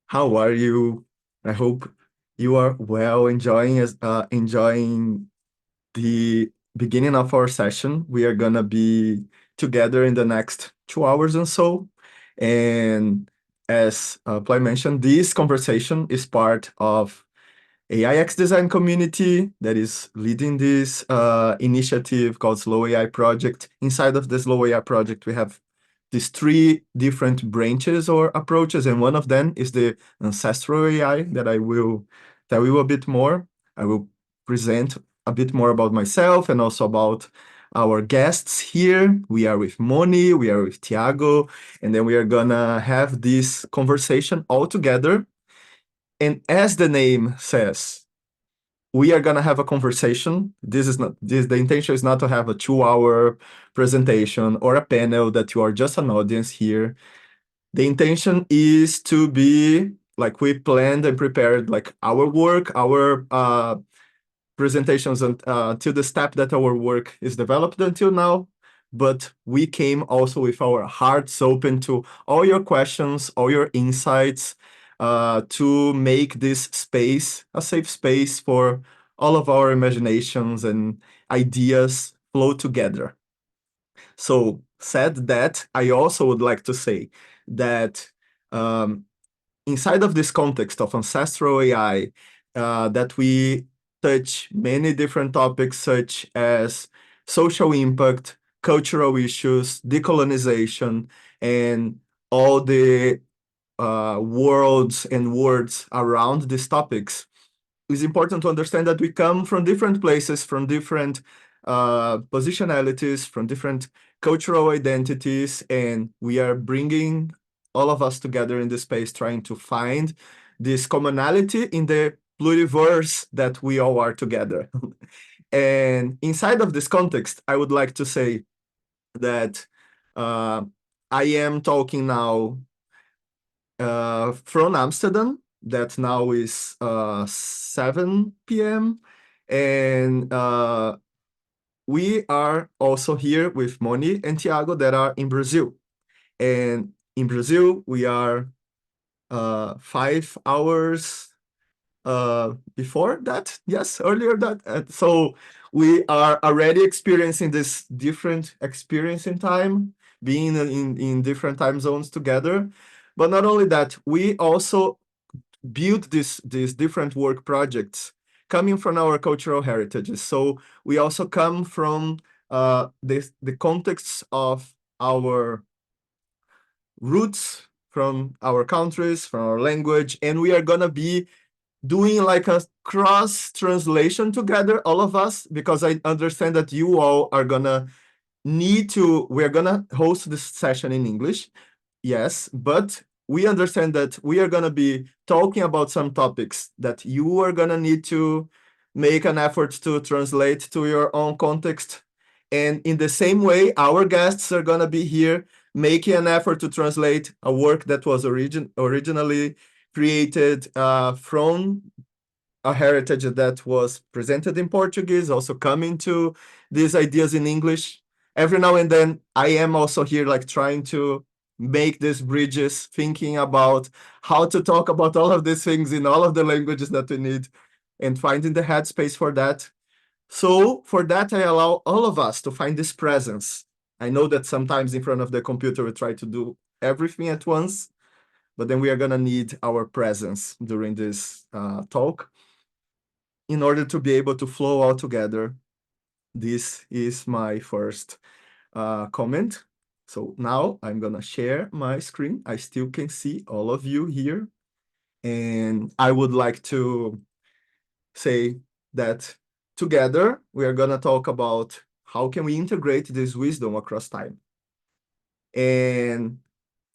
How are you? I hope you are well, enjoying the beginning of our session. We are gonna be together in the next 2 hours or so. And as Ply mentioned, this conversation is part of AIX design community that is leading this initiative called Slow AI Project. Inside of the Slow AI Project, we have these three different branches or approaches, and one of them is the Ancestral AI that I will tell you a bit more. I will present a bit more about myself and also about our guests here. We are with Moni, we are with Thiago, and then we are gonna have this conversation all together. And as the name says, we are gonna have a conversation. The intention is not to have a 2 hour presentation or a panel that you are just an audience here. The intention is to be like we planned and prepared like our work, our presentations until the step that our work is developed until now. But we came also with our hearts open to all your questions, all your insights, to make this space a safe space for all of our imaginations and ideas flow together. So, said that, I also would like to say that inside of this context of ancestral AI, that we touch many different topics such as social impact, cultural issues, decolonization, and all the worlds and words around these topics. It's important to understand that we come from different places, from different positionalities, from different cultural identities, and we are bringing all of us together in this space, trying to find this commonality in the pluriverse that we all are together. And inside of this context, I would like to say that I am talking now from Amsterdam. That now is 7 p.m. And we are also here with Moni and Thiago that are in Brazil. And in Brazil, we are 5 hours before that. Yes, earlier that. So we are already experiencing this different experience in time, being in different time zones together. But not only that, we also build these different work projects coming from our cultural heritages. So we also come from the context of our roots, from our countries, from our language, and we are gonna be doing like a cross translation together, all of us, because I understand that you all are gonna we're gonna host this session in English. Yes, but we understand that we are going to be talking about some topics that you are going to need to make an effort to translate to your own context. And in the same way, our guests are going to be here making an effort to translate a work that was originally created from a heritage that was presented in Portuguese, also coming to these ideas in English. Every now and then, I am also here like trying to make these bridges, thinking about how to talk about all of these things in all of the languages that we need and finding the headspace for that. So for that, I allow all of us to find this presence. I know that sometimes in front of the computer, we try to do everything at once, but then we are going to need our presence during this talk in order to be able to flow all together. This is my first comment. So now I'm gonna share my screen. I still can see all of you here. And I would like to say that together we are gonna talk about how can we integrate this wisdom across time. And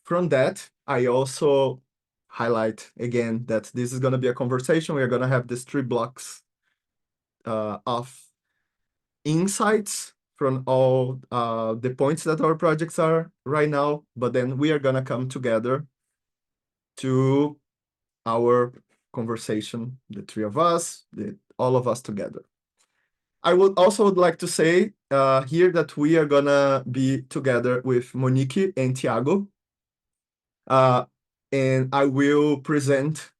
from that, I also highlight again that this is gonna be a conversation. We are gonna have these three blocks of insights from all the points that our projects are right now, but then we are gonna come together to our conversation, the three of us, all of us together. I would also like to say here that we are gonna be together with Monique and Thiago. and I will present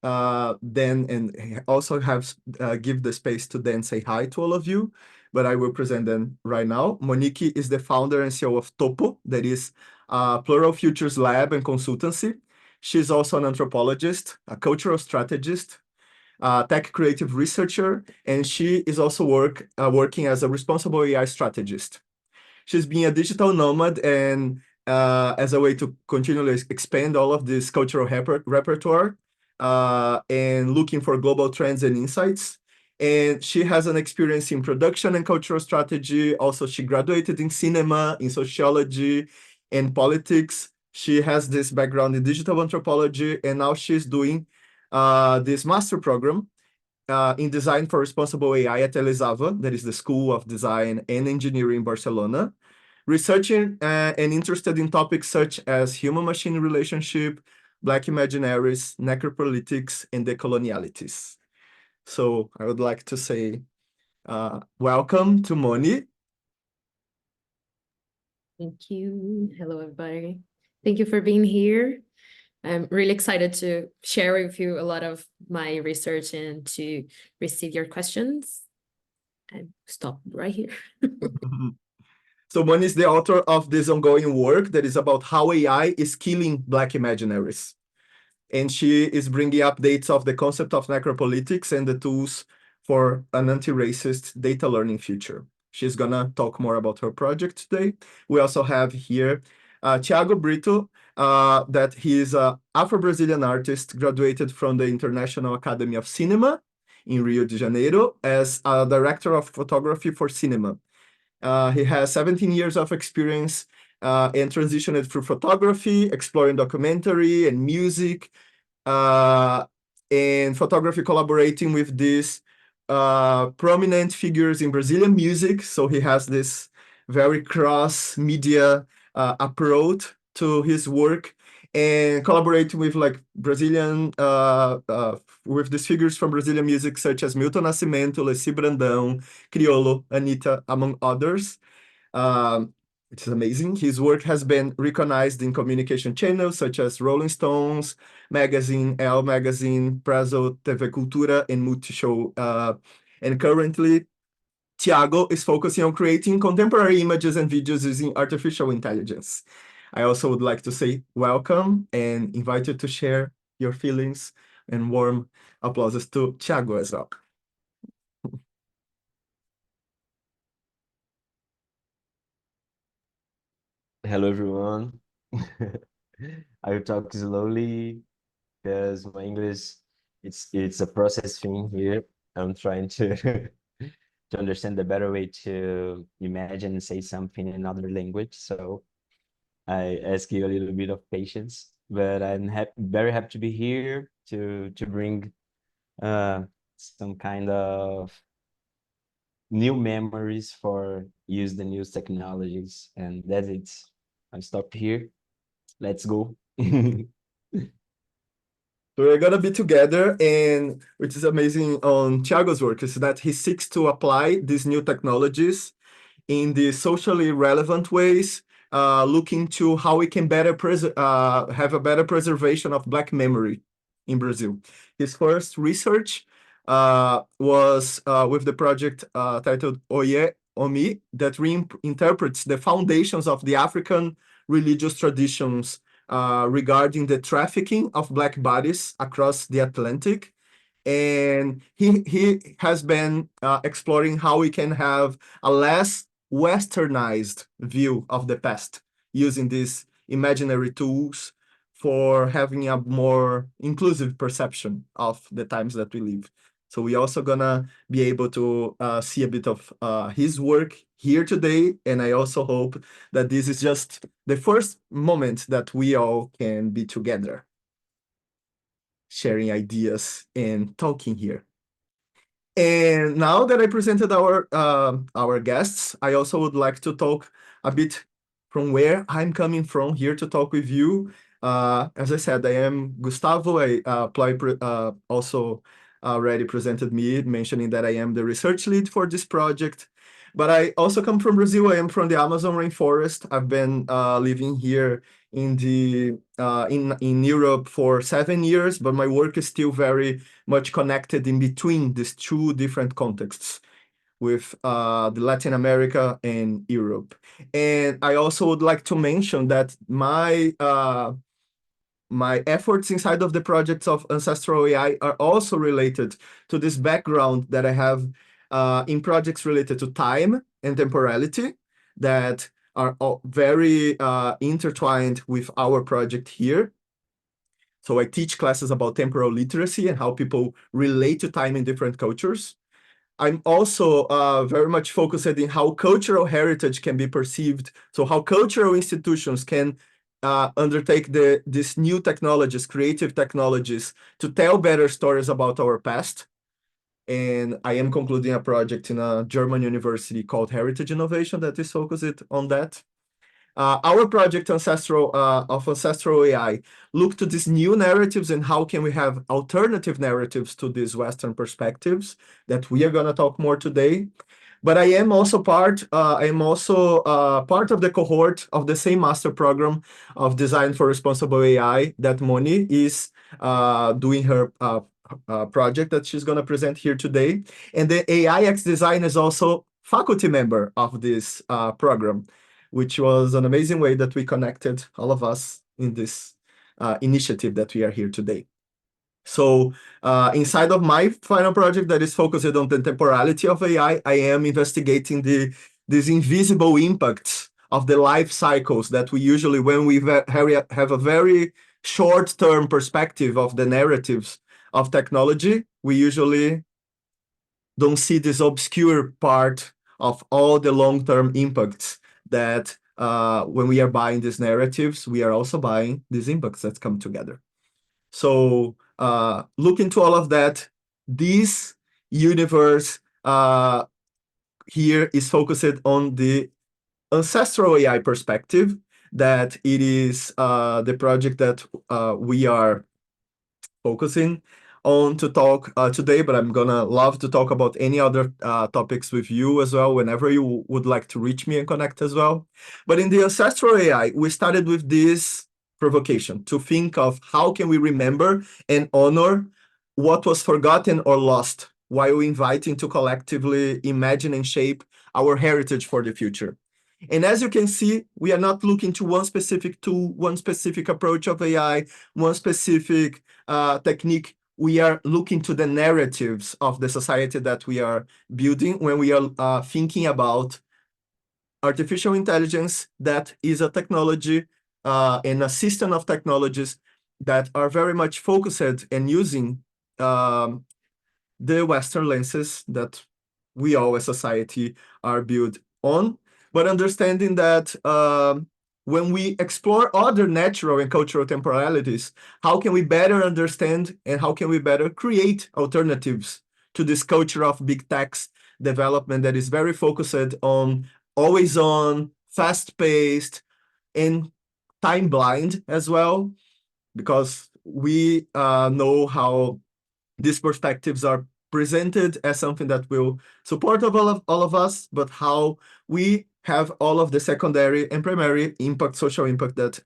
then, and also have give the space to then say hi to all of you, but I will present them right now. Monique is the founder and CEO of Topo, that is Plural Futures Lab and Consultancy. She's also an anthropologist, a cultural strategist, tech creative researcher, and she is also working as a responsible AI strategist. She's being a digital nomad and as a way to continually expand all of this cultural repertoire and looking for global trends and insights. And she has an experience in production and cultural strategy. Also, she graduated in cinema, in sociology, and politics. She has this background in digital anthropology, and now she's doing this master program in design for responsible AI at Elisava, that is the School of Design and Engineering in Barcelona, researching and interested in topics such as human-machine relationship, Black imaginaries, necropolitics, and decolonialities. So I would like to say welcome to Moni. Thank you. Hello, everybody. Thank you for being here. I'm really excited to share with you a lot of my research and to receive your questions. And stop right here. So Moni is the author of this ongoing work that is about how AI is killing Black imaginaries. And she is bringing updates of the concept of necropolitics and the tools for an anti-racist data learning future. She's gonna talk more about her project today. We also have here Thiago Britto, that he is an Afro-Brazilian artist graduated from the International Academy of Cinema in Rio de Janeiro as a director of photography for cinema. He has 17 years of experience and transitioned through photography, exploring documentary and music, and photography, collaborating with these prominent figures in Brazilian music. So he has this very cross-media approach to his work, and collaborating with like Brazilian, with these figures from Brazilian music such as Milton Nascimento, Leci Brandão, Criolo, Anitta, among others. Which is amazing. His work has been recognized in communication channels such as Rolling Stones Magazine, Elle Magazine, Prazo, TV Cultura, and Multishow. And currently, Thiago is focusing on creating contemporary images and videos using artificial intelligence. I also would like to say welcome and invite you to share your feelings, and warm applauses to Thiago as well. Hello, everyone. I will talk slowly because my English it's a process thing here. I'm trying to to understand the better way to imagine and say something in another language. So I ask you a little bit of patience, but I'm very happy to be here to bring some kind of new memories for use the new technologies, and that's it. I stop here. Let's go. So we're gonna be together, and which is amazing on Thiago's work is that he seeks to apply these new technologies in the socially relevant ways, looking to how we can better have a better preservation of Black memory in Brazil. His first research was with the project titled Oye Omi, that reinterprets the foundations of the African religious traditions regarding the trafficking of Black bodies across the Atlantic. And he has been exploring how we can have a less westernized view of the past using these imaginary tools for having a more inclusive perception of the times that we live. So we also gonna be able to see a bit of his work here today, and I also hope that this is just the first moment that we all can be together, sharing ideas and talking here. And now that I presented our guests, I also would like to talk a bit from where I'm coming from here to talk with you. As I said, I am Gustavo. Also already presented me, mentioning that I am the research lead for this project. But I also come from Brazil. I am from the Amazon rainforest. I've been living here in Europe for 7 years, but my work is still very much connected in between these two different contexts with the Latin America and Europe. And I also would like to mention that my efforts inside of the projects of Ancestral AI are also related to this background that I have in projects related to time and temporality that are all very intertwined with our project here. So I teach classes about temporal literacy and how people relate to time in different cultures. I'm also very much focused in how cultural heritage can be perceived. So how cultural institutions can undertake these new technologies, creative technologies, to tell better stories about our past. And I am concluding a project in a German university called Heritage Innovation that is focused on that. Our project Ancestral AI look to these new narratives and how can we have alternative narratives to these Western perspectives that we are going to talk more today. But I am also part of the cohort of the same master program of Design for Responsible AI that Monique is doing her project that she's going to present here today. And the AI X Design is also faculty member of this program, which was an amazing way that we connected all of us in this initiative that we are here today. So inside of my final project that is focused on the temporality of AI, I am investigating these invisible impacts of the life cycles that we usually, when we have a very short-term perspective of the narratives of technology, we usually don't see this obscure part of all the long-term impacts that when we are buying these narratives, we are also buying these impacts that come together. So look into all of that. This universe here is focused on the Ancestral AI perspective, that it is the project that we are focusing on to talk today, but I'm gonna love to talk about any other topics with you as well, whenever you would like to reach me and connect as well. But in the Ancestral AI, we started with this provocation to think of how can we remember and honor what was forgotten or lost while inviting to collectively imagine and shape our heritage for the future. And as you can see, we are not looking to one specific tool, one specific approach of AI, one specific technique. We are looking to the narratives of the society that we are building when we are thinking about artificial intelligence that is a technology and a system of technologies that are very much focused and using the Western lenses that we all as society are built on, but understanding that when we explore other natural and cultural temporalities, how can we better understand and how can we better create alternatives to this culture of big tech's development that is very focused on always on, fast-paced, and time-blind as well, because we know how these perspectives are presented as something that will support all of us, but how we have all of the secondary and primary impact, social impact that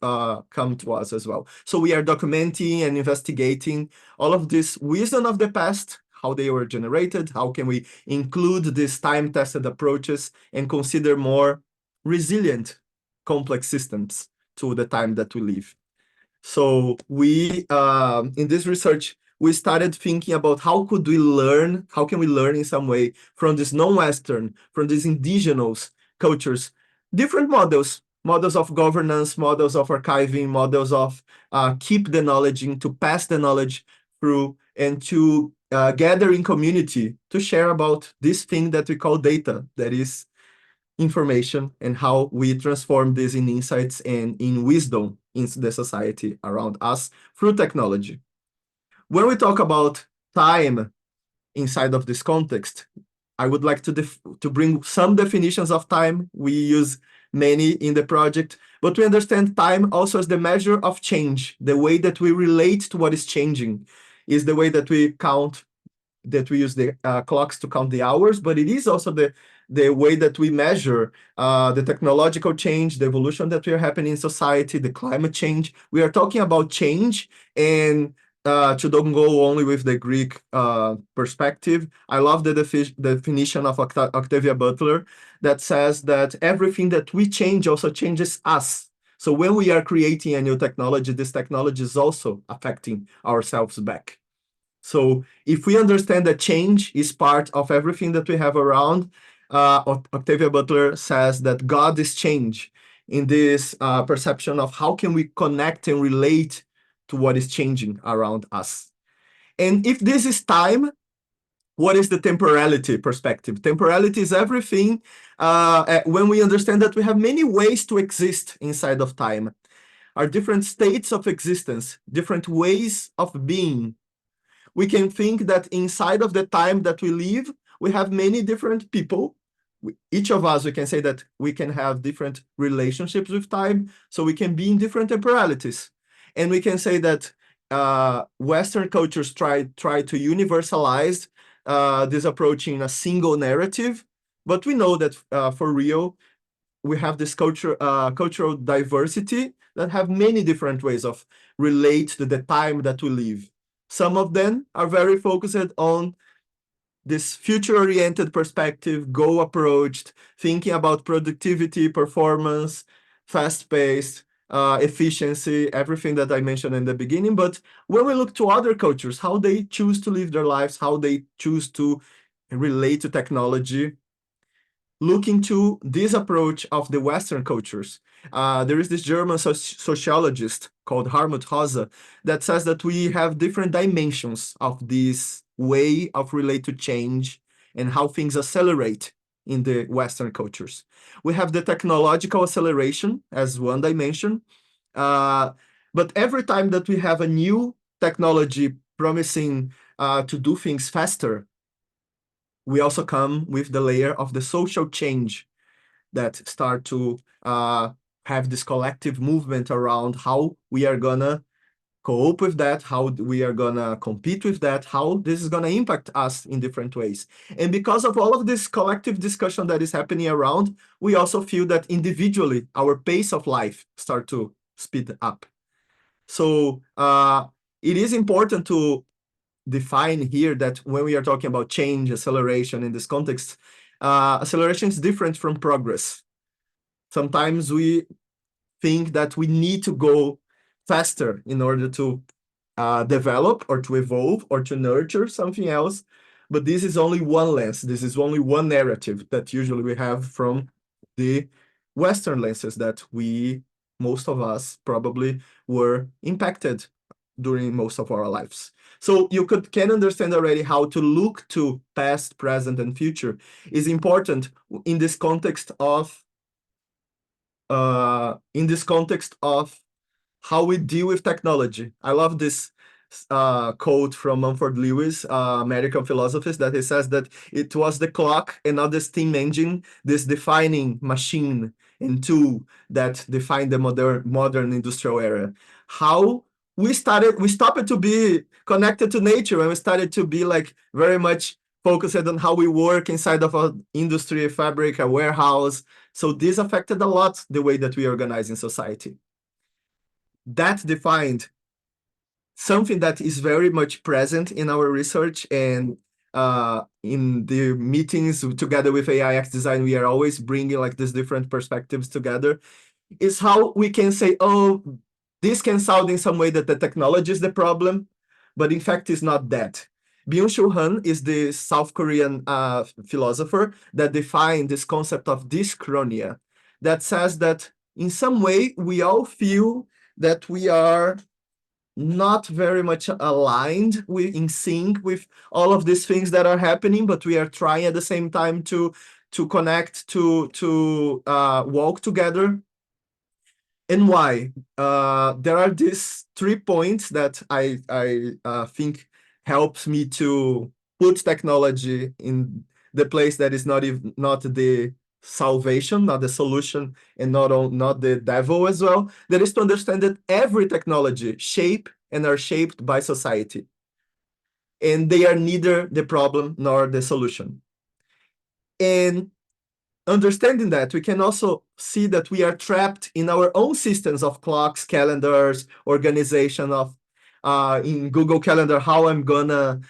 come to us as well. So we are documenting and investigating all of this wisdom of the past, how they were generated, how can we include these time-tested approaches and consider more resilient, complex systems to the time that we live. So we, in this research, we started thinking about how can we learn in some way from this non-Western, from these indigenous cultures, different models of governance, models of archiving, models of keep the knowledge in, to pass the knowledge through, and to gather in community to share about this thing that we call data, that is information, and how we transform this in insights and in wisdom in the society around us through technology. When we talk about time inside of this context, I would like to bring some definitions of time. We use many in the project, but we understand time also as the measure of change. The way that we relate to what is changing is the way that we count, that we use the clocks to count the hours, but it is also the way that we measure the technological change, the evolution that we are happening in society, the climate change. We are talking about change, and to don't go only with the Greek perspective, I love the definition of Octavia Butler that says that everything that we change also changes us. So when we are creating a new technology, this technology is also affecting ourselves back. So if we understand that change is part of everything that we have around, Octavia Butler says that God is change, in this perception of how can we connect and relate to what is changing around us. And if this is time, what is the temporality perspective? Temporality is everything when we understand that we have many ways to exist inside of time, are different states of existence, different ways of being. We can think that inside of the time that we live, we have many different people. Each of us, we can say that we can have different relationships with time, so we can be in different temporalities. And we can say that Western cultures try to universalize this approach in a single narrative, but we know that for real, we have this cultural diversity that have many different ways of relate to the time that we live. Some of them are very focused on this future-oriented perspective, goal-approached, thinking about productivity, performance, fast-paced, efficiency, everything that I mentioned in the beginning. But when we look to other cultures, how they choose to live their lives, how they choose to relate to technology, looking to this approach of the Western cultures. There is this German sociologist called Hartmut Rosa that says that we have different dimensions of this way of relate to change and how things accelerate in the Western cultures. We have the technological acceleration as one dimension, but every time that we have a new technology promising to do things faster, we also come with the layer of the social change that start to have this collective movement around how we are gonna cope with that, how we are gonna compete with that, how this is gonna impact us in different ways. And because of all of this collective discussion that is happening around, we also feel that individually our pace of life start to speed up. So it is important to define here that when we are talking about change, acceleration in this context, acceleration is different from progress. Sometimes we think that we need to go faster in order to develop or to evolve or to nurture something else. But this is only one lens. This is only one narrative that usually we have from the Western lenses that most of us probably were impacted during most of our lives. So you can understand already how to look to past, present, and future is important in this context of how we deal with technology. I love this quote from Mumford Lewis, American philosophist, that he says that it was the clock and not the steam engine, this defining machine and tool that defined the modern industrial era. How we stopped to be connected to nature, and we started to be like very much focused on how we work inside of an industry, a fabric, a warehouse. So this affected a lot the way that we organize in society. That defined something that is very much present in our research, and in the meetings together with AIX Design, we are always bringing like these different perspectives together, is how we can say, oh, this can sound in some way that the technology is the problem, but in fact it's not that. Byung-Chul Han is the South Korean philosopher that defined this concept of dyschronia, that says that in some way we all feel that we are not very much aligned in sync with all of these things that are happening, but we are trying at the same time to connect, to walk together. And why? There are these 3 points that I think helps me to put technology in the place that is not the salvation, not the solution, and not the devil as well. That is to understand that every technology are shaped by society, and they are neither the problem nor the solution. And understanding that, we can also see that we are trapped in our own systems of clocks, calendars, organization of in Google Calendar, how I'm gonna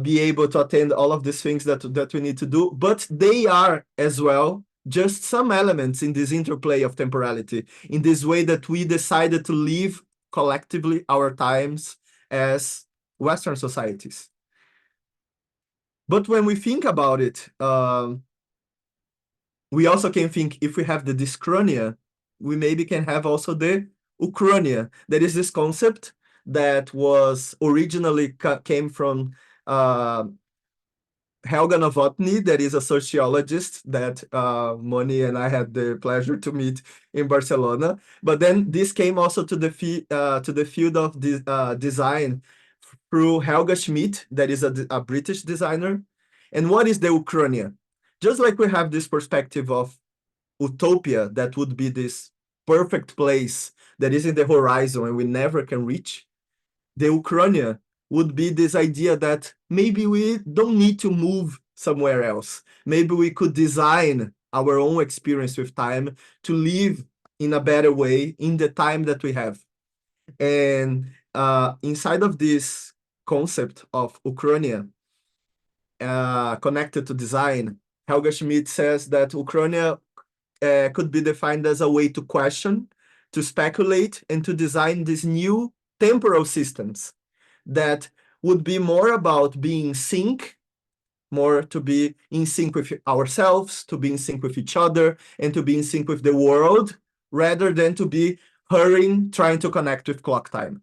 be able to attend all of these things that we need to do. But they are as well just some elements in this interplay of temporality, in this way that we decided to live collectively our times as Western societies. But when we think about it, we also can think, if we have the dyschronia, we maybe can have also the uchronia. That is this concept that was originally came from Helga Novotny, that is a sociologist that Moni and I had the pleasure to meet in Barcelona. But then this came also to the field of design through Helga Schmidt, that is a British designer. And what is the uchronia? Just like we have this perspective of utopia, that would be this perfect place that is in the horizon and we never can reach, the uchronia would be this idea that maybe we don't need to move somewhere else. Maybe we could design our own experience with time to live in a better way in the time that we have. And inside of this concept of uchronia, connected to design, Helga Schmidt says that uchronia could be defined as a way to question, to speculate, and to design these new temporal systems that would be more about being in sync, more to be in sync with ourselves, to be in sync with each other, and to be in sync with the world, rather than to be hurrying, trying to connect with clock time.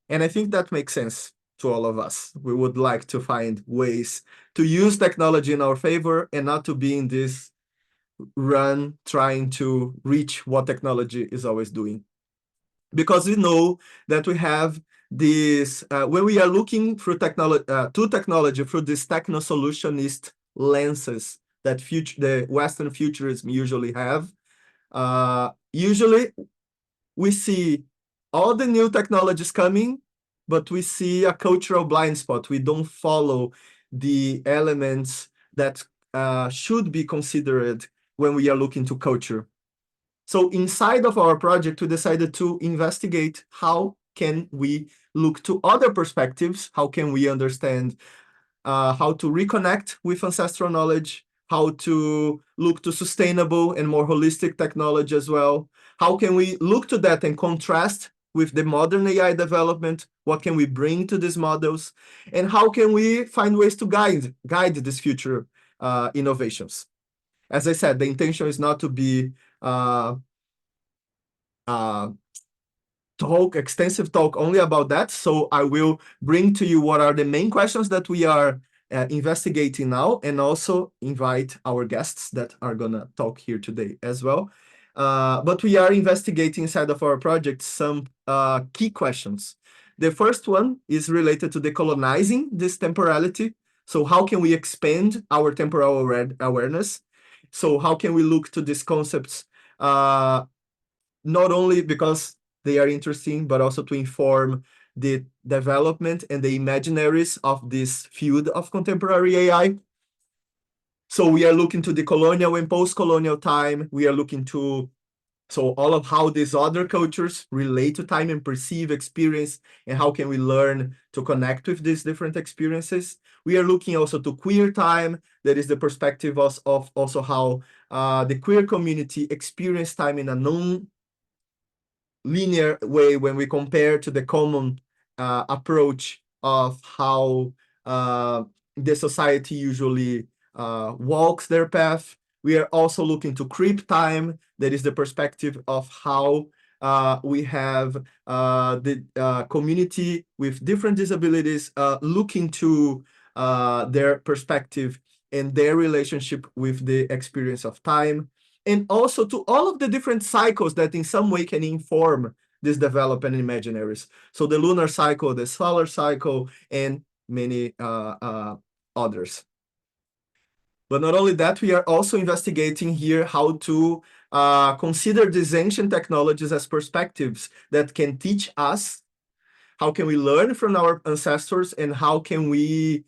And I think that makes sense to all of us. We would like to find ways to use technology in our favor and not to be in this run trying to reach what technology is always doing. Because we know that we have this, when we are looking through technology through these techno-solutionist lenses that the Western futurists usually have, usually we see all the new technologies coming, but we see a cultural blind spot. We don't follow the elements that should be considered when we are looking to culture. So inside of our project, we decided to investigate how can we look to other perspectives, how can we understand how to reconnect with ancestral knowledge, how to look to sustainable and more holistic technology as well. How can we look to that and contrast with the modern AI development? What can we bring to these models? And how can we find ways to guide these future innovations? As I said, the intention is not to be extensive talk only about that. So I will bring to you what are the main questions that we are investigating now, and also invite our guests that are gonna talk here today as well. But we are investigating inside of our project some key questions. The first one is related to decolonizing this temporality. So how can we expand our temporal awareness? So how can we look to these concepts not only because they are interesting, but also to inform the development and the imaginaries of this field of contemporary AI. So we are looking to the colonial and post-colonial time. We are looking to all of how these other cultures relate to time and perceive experience, and how can we learn to connect with these different experiences. We are looking also to queer time. That is the perspective of also how the queer community experience time in a non-linear way when we compare to the common approach of how the society usually walks their path. We are also looking to creep time. That is the perspective of how we have the community with different disabilities looking to their perspective and their relationship with the experience of time, and also to all of the different cycles that in some way can inform this development imaginaries. So the lunar cycle, the solar cycle, and many others. But not only that, we are also investigating here how to consider these ancient technologies as perspectives that can teach us. How can we learn from our ancestors, and how can we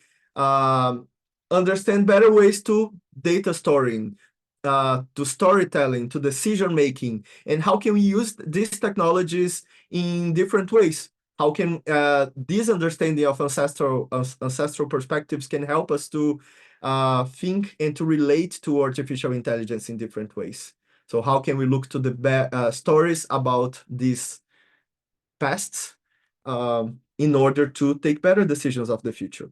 understand better ways to data storing, to storytelling, to decision making, and how can we use these technologies in different ways? How can this understanding of ancestral perspectives can help us to think and to relate to artificial intelligence in different ways? So how can we look to the stories about these pasts in order to take better decisions of the future?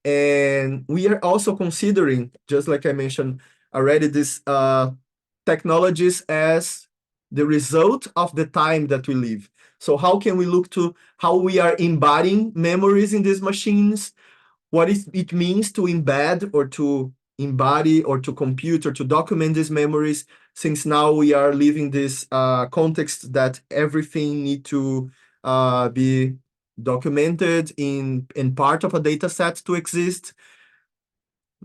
And we are also considering, just like I mentioned already, these technologies as the result of the time that we live. So how can we look to how we are embodying memories in these machines? What it means to embed or to embody or to compute or to document these memories, since now we are living this context that everything need to be documented in part of a data set to exist.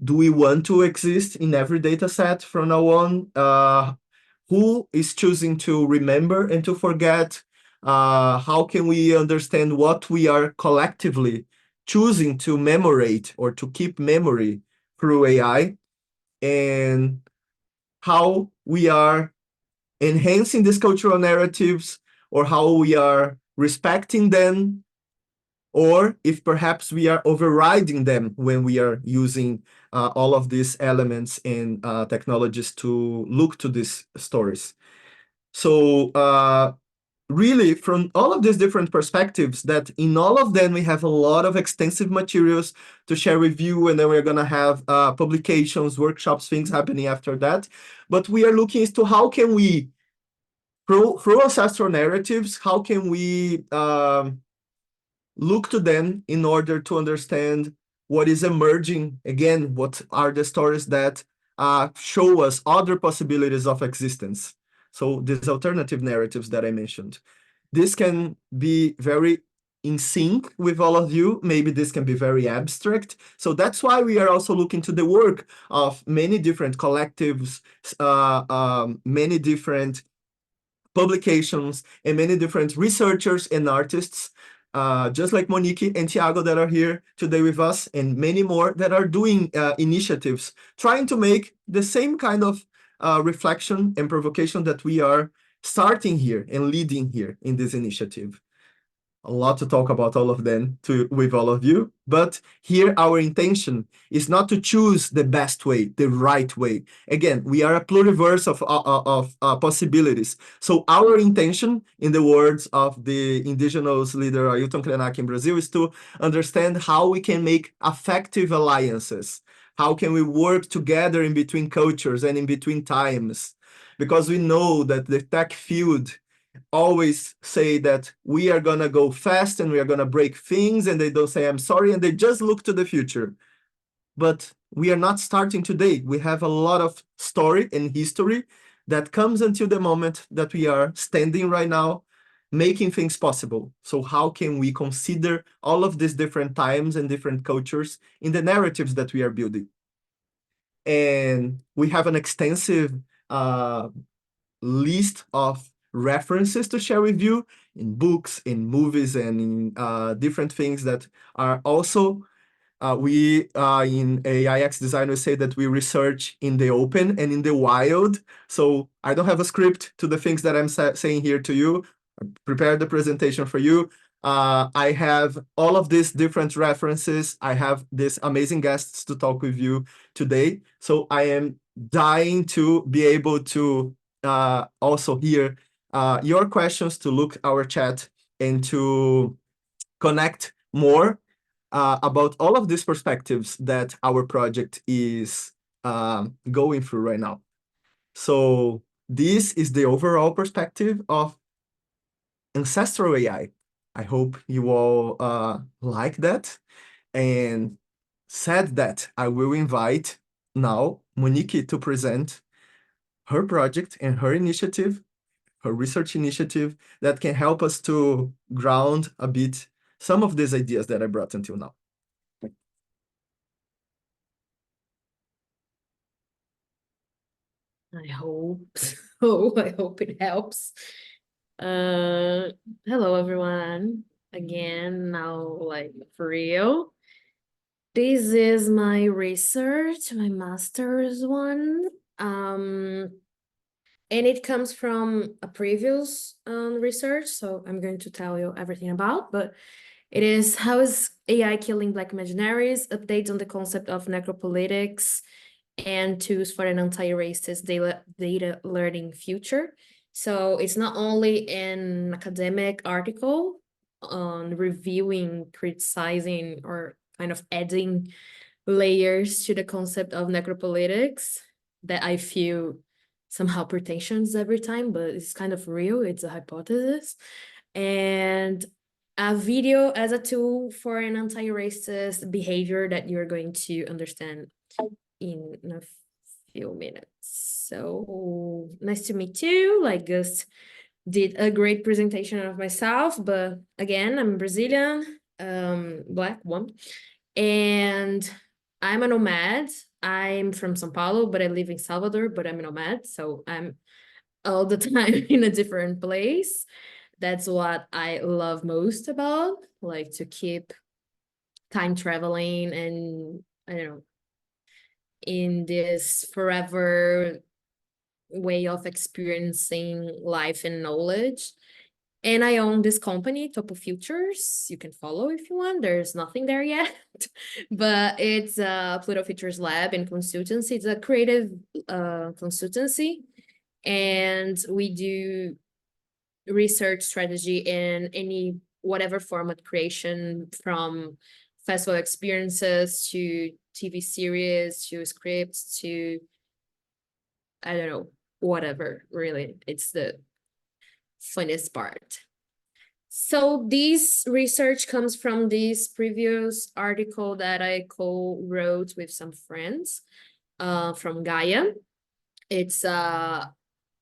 Do we want to exist in every data set from now on? Who is choosing to remember and to forget? How can we understand what we are collectively choosing to memorate or to keep memory through AI? And how we are enhancing these cultural narratives, or how we are respecting them, or if perhaps we are overriding them when we are using all of these elements and technologies to look to these stories. So really, from all of these different perspectives, that in all of them we have a lot of extensive materials to share with you, and then we're going to have publications, workshops, things happening after that. But we are looking as to how can we, through ancestral narratives, how can we look to them in order to understand what is emerging. Again, what are the stories that show us other possibilities of existence? So these alternative narratives that I mentioned. This can be very in sync with all of you. Maybe this can be very abstract. So that's why we are also looking to the work of many different collectives, many different publications, and many different researchers and artists, just like Monique and Thiago that are here today with us, and many more that are doing initiatives, trying to make the same kind of reflection and provocation that we are starting here and leading here in this initiative. A lot to talk about all of them with all of you, but here our intention is not to choose the best way, the right way. Again, we are a pluriverse of possibilities. So our intention, in the words of the indigenous leader Ailton Krenak in Brazil, is to understand how we can make effective alliances. How can we work together in between cultures and in between times? Because we know that the tech field always say that we are gonna go fast and we are gonna break things, and they don't say I'm sorry, and they just look to the future. But we are not starting today. We have a lot of story and history that comes until the moment that we are standing right now, making things possible. So how can we consider all of these different times and different cultures in the narratives that we are building? And we have an extensive list of references to share with you in books, in movies, and in different things that are also we in AIX design, we say that we research in the open and in the wild. So I don't have a script to the things that I'm saying here to you. I prepared the presentation for you. I have all of these different references. I have these amazing guests to talk with you today. So I am dying to be able to also hear your questions, to look our chat, and to connect more about all of these perspectives that our project is going through right now. So this is the overall perspective of Ancestral AI. I hope you all like that. And said that, I will invite now Monique to present her project and her initiative, her research initiative, that can help us to ground a bit some of these ideas that I brought until now. I hope so. I hope it helps. Hello everyone. Again, now like for real. This is my research, my master's one. And it comes from a previous research, so I'm going to tell you everything about, but it is how is AI killing Black imaginaries, updates on the concept of necropolitics, and tools for an anti-racist data learning future. So it's not only an academic article on reviewing, criticizing, or kind of adding layers to the concept of necropolitics that I feel somehow pretentious every time, but it's kind of real. It's a hypothesis. And a video as a tool for an anti-racist behavior that you're going to understand in a few minutes. So nice to meet you. Like Gus did a great presentation of myself, but again, I'm Brazilian, Black one, and I'm a nomad. I'm from São Paulo, but I live in Salvador, but I'm a nomad, so I'm all the time in a different place. That's what I love most about, like to keep time traveling and I don't know, in this forever way of experiencing life and knowledge. And I own this company, Topo Futures. You can follow if you want. There's nothing there yet, but it's a Pluto Futures Lab and consultancy. It's a creative consultancy, and we do research strategy in any whatever format creation, from festival experiences to TV series to scripts to I don't know, whatever, really. It's the funniest part. So this research comes from this previous article that I co-wrote with some friends from Gaia. It's a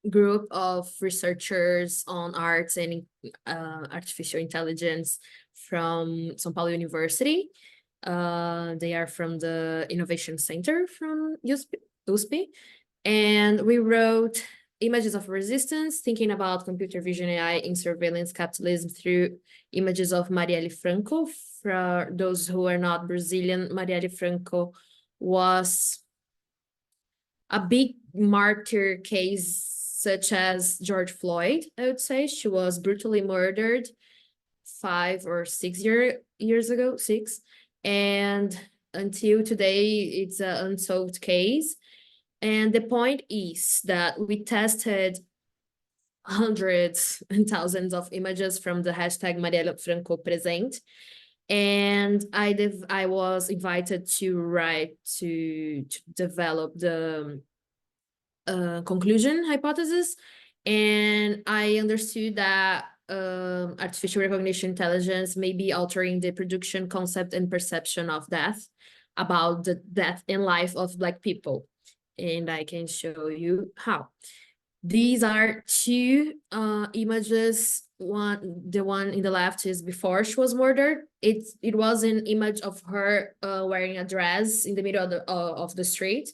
group of researchers on arts and artificial intelligence from São Paulo University. They are from the Innovation Center from USP. And we wrote images of resistance, thinking about computer vision AI in surveillance capitalism through images of Marielle Franco. For those who are not Brazilian, Marielle Franco was a big martyr case, such as George Floyd, I would say. She was brutally murdered 5 or 6 years ago, 6. And until today, it's an unsolved case. And the point is that we tested hundreds and thousands of images from the hashtag Marielle Franco Present. And I was invited to develop the conclusion hypothesis. And I understood that artificial recognition intelligence may be altering the production concept and perception of death, about the death and life of Black people. And I can show you how. These are 2 images. The one in the left is before she was murdered. It was an image of her wearing a dress in the middle of the street.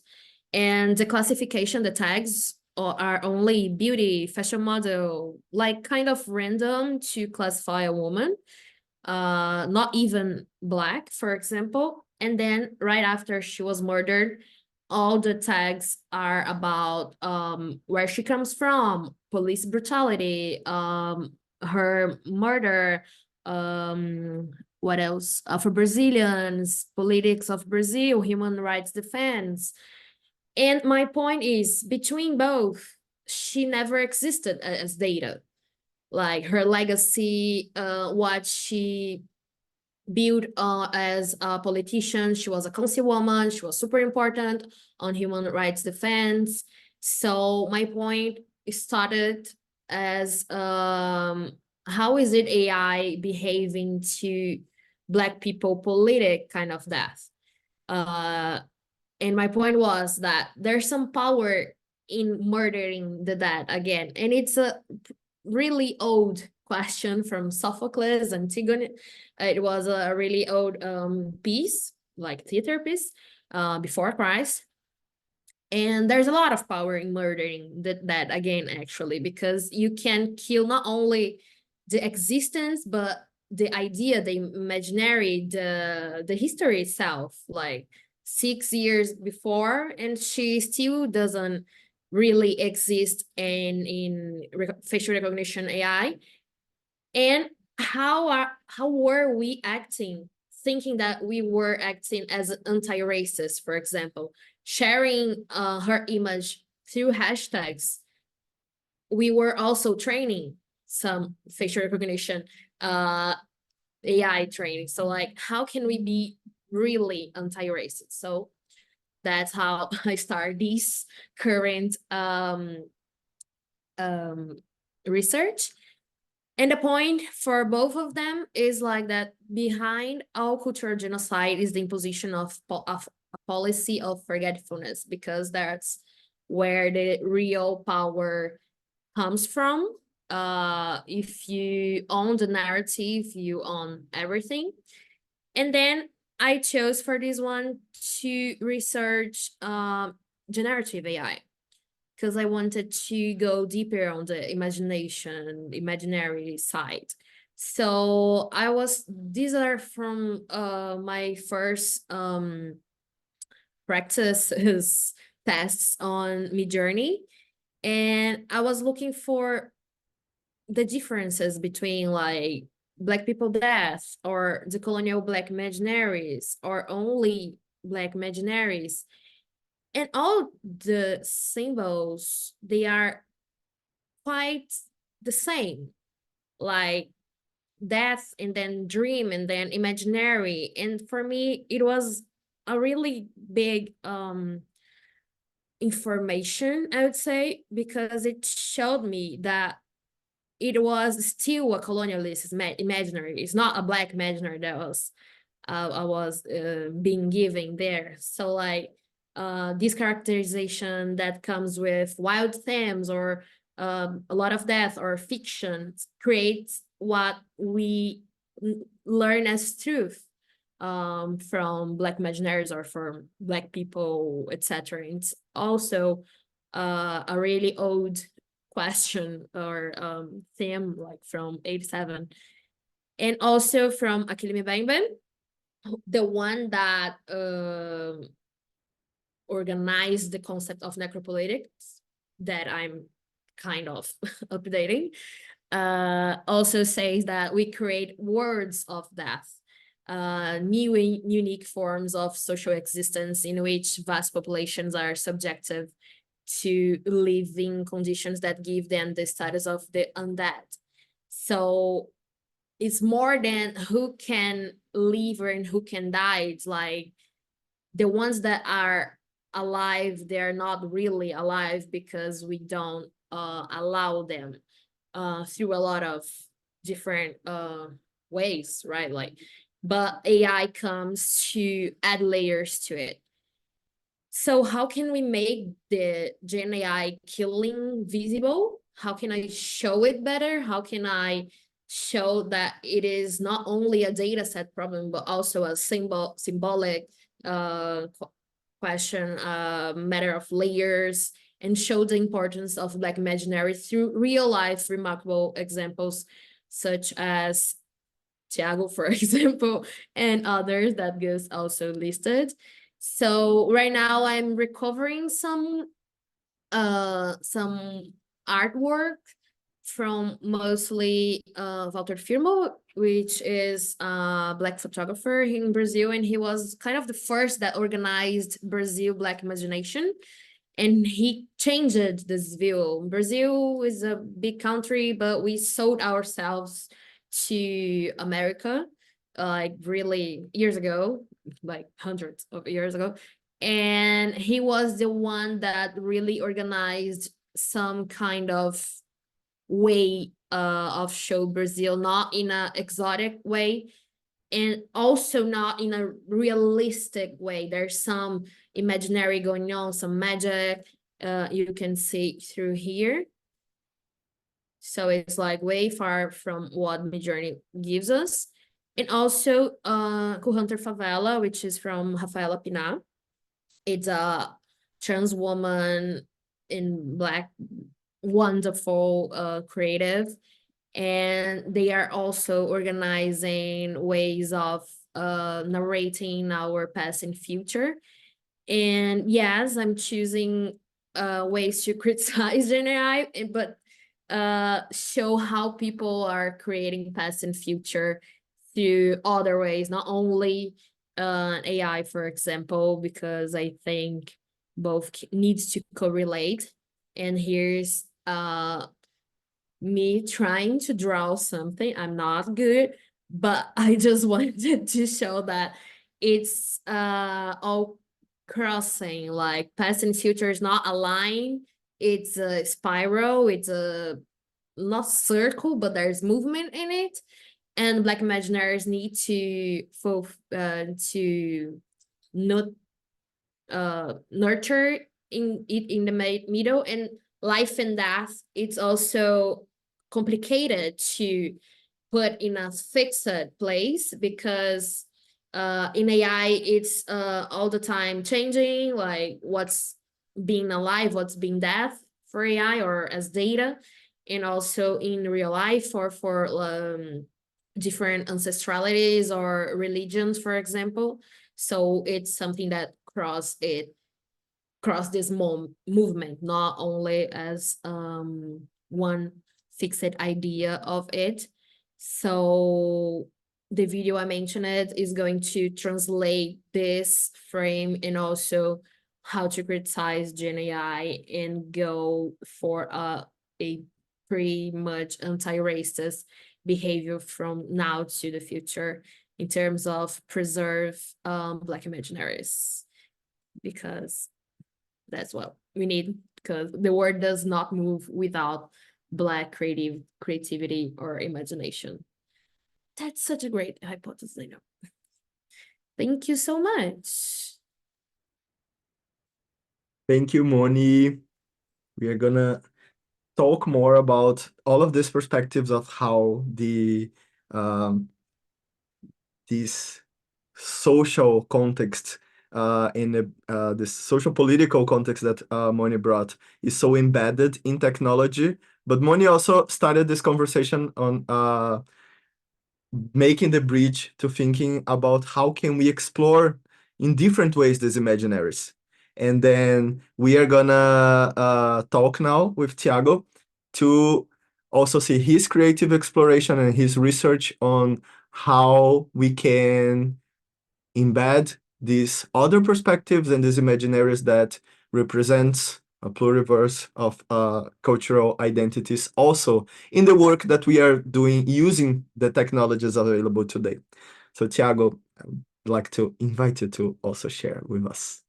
And the classification, the tags are only beauty, fashion model, like kind of random to classify a woman, not even Black, for example. And then right after she was murdered, all the tags are about where she comes from, police brutality, her murder, what else? For Brazilians, politics of Brazil, human rights defense. And my point is, between both, she never existed as data. Like her legacy, what she built as a politician. She was a councilwoman. She was super important on human rights defense. So my point started as how is it AI behaving to Black people politic kind of death? And my point was that there's some power in murdering the dead again. And it's a really old question from Sophocles, Antigone. It was a really old piece, like theater piece, before Christ. And there's a lot of power in murdering that again, actually, because you can kill not only the existence, but the idea, the imaginary, the history itself. Like 6 years before, and she still doesn't really exist in facial recognition AI. And how were we acting, thinking that we were acting as anti-racist, for example, sharing her image through hashtags. We were also training some facial recognition AI training. So like, how can we be really anti-racist? So that's how I start this current research. And the point for both of them is like that behind all cultural genocide is the imposition of a policy of forgetfulness, because that's where the real power comes from. If you own the narrative, you own everything. And then I chose for this one to research generative AI, because I wanted to go deeper on the imaginary side. So these are from my first practice tests on Midjourney. And I was looking for the differences between like Black people death or the colonial Black imaginaries or only Black imaginaries. And all the symbols, they are quite the same, like death and then dream and then imaginary. And for me, it was a really big information, I would say, because it showed me that it was still a colonialist imaginary. It's not a Black imaginary that I was being given there. So like this characterization that comes with wild themes or a lot of death or fiction creates what we learn as truth from Black imaginaries or from Black people, etc. It's also a really old question or theme, like from 87. And also from Akili Mbembe, the one that organized the concept of necropolitics that I'm kind of updating, also says that we create words of death, new unique forms of social existence in which vast populations are subjective to living conditions that give them the status of the undead. So it's more than who can live and who can die. It's like the ones that are alive, they're not really alive because we don't allow them through a lot of different ways, right? Like, but AI comes to add layers to it. So how can we make the Gen AI killing visible? How can I show it better? How can I show that it is not only a data set problem, but also a symbolic question, matter of layers, and show the importance of Black imaginary through real life remarkable examples, such as Thiago, for example, and others that Gus also listed. So right now I'm recovering some artwork from mostly Walter Firmo, which is a Black photographer in Brazil, and he was kind of the first that organized Brazil Black Imagination, and he changed this view. Brazil is a big country, but we sold ourselves to America like really years ago, like hundreds of years ago. And he was the one that really organized some kind of way of show Brazil, not in an exotic way, and also not in a realistic way. There's some imaginary going on, some magic you can see through here. So it's like way far from what Midjourney gives us. And also Hunter Favela, which is from Rafaela Pinar. It's a trans woman in Black, wonderful creative. And they are also organizing ways of narrating our past and future. And yes, I'm choosing ways to criticize Gen AI, but show how people are creating past and future through other ways, not only AI, for example, because I think both needs to correlate. And here's me trying to draw something. I'm not good, but I just wanted to show that it's all crossing, like past and future is not a line, it's a spiral, it's a not circle, but there's movement in it. And Black Imaginaries need to not nurture in it in the middle. And life and death, it's also complicated to put in a fixed place, because in AI it's all the time changing, like what's being alive, what's being death for AI or as data, and also in real life or for different ancestralities or religions, for example. So it's something that cross this movement, not only as one fixed idea of it. So the video I mentioned is going to translate this frame, and also how to criticize Gen AI and go for a pretty much anti-racist behavior from now to the future, in terms of preserve Black imaginaries, because that's what we need, because the world does not move without Black creativity or imagination. That's such a great hypothesis, I know. Thank you so much. Thank you, Moni. We are gonna talk more about all of these perspectives of how this social context in the social political context that Moni brought is so embedded in technology. But Moni also started this conversation on making the bridge to thinking about how can we explore in different ways these imaginaries. And then we are gonna talk now with Thiago to also see his creative exploration and his research on how we can embed these other perspectives and these imaginaries that represents a pluriverse of cultural identities also in the work that we are doing using the technologies available today. So Thiago, I'd like to invite you to also share with us.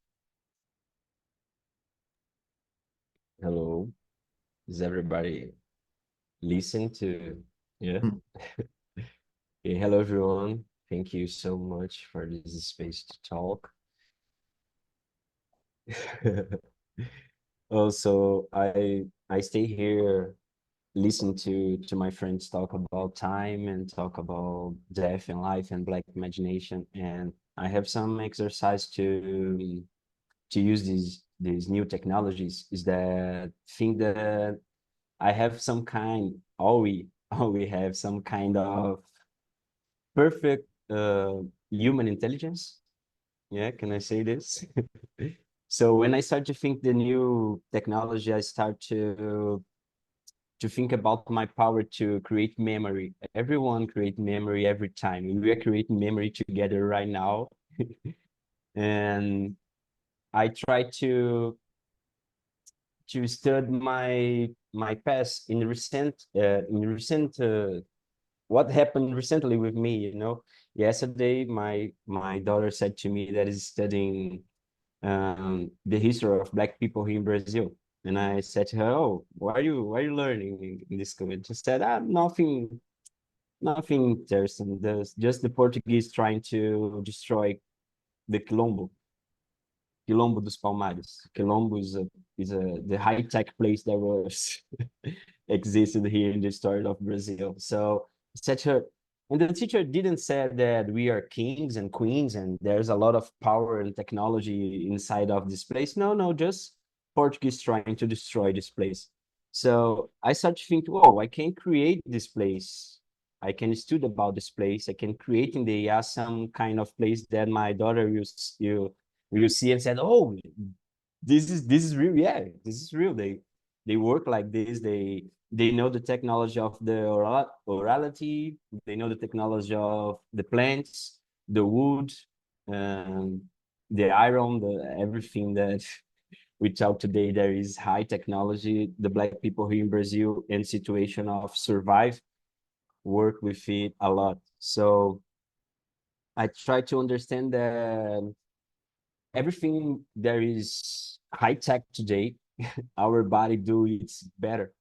Hello, is everybody listen to? Yeah. Okay, hello everyone. Thank you so much for this space to talk. Also, I stay here, listen to my friends talk about time and talk about death and life and Black imagination, and I have some exercise to use these new technologies. Is that think that I have some kind, all we have some kind of perfect human intelligence. Yeah, can I say this? So when I start to think the new technology, I start to think about my power to create memory. Everyone create memory every time. We are creating memory together right now. And I try to study my past in recent what happened recently with me, you know. Yesterday my daughter said to me that is studying the history of Black people here in Brazil. And I said to her, "Oh, why are you learning in this community?" She said, nothing interesting. Just the Portuguese trying to destroy the Quilombo dos Palmares. Quilombo is the high-tech place that was existed here in the story of Brazil. So I said to her, and the teacher didn't say that we are kings and queens and there's a lot of power and technology inside of this place. No, just Portuguese trying to destroy this place. So I started to think, whoa, I can create this place I can study about this place. I can create in the AI some kind of place that my daughter will see and said, oh, this is real. Yeah, this is real. They work like this. They know the technology of the orality. They know the technology of the plants, the wood, um, the iron, the everything that we talk today. There is high technology. The Black people here in Brazil in situation of survive work with it a lot. So I try to understand that everything there is high tech today, our body do it's better.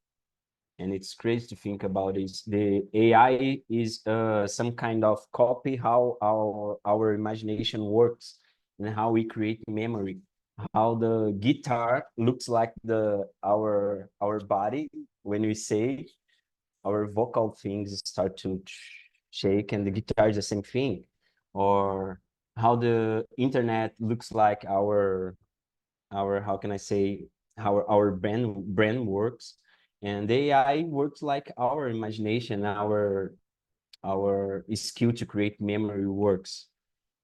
And it's crazy to think about is the AI is some kind of copy how our imagination works and how we create memory, how the guitar looks like our body when we say our vocal things start to shake, and the guitar is the same thing, or how the internet looks like our how can I say how our brain works, and the AI works like our imagination, our skill to create memory works,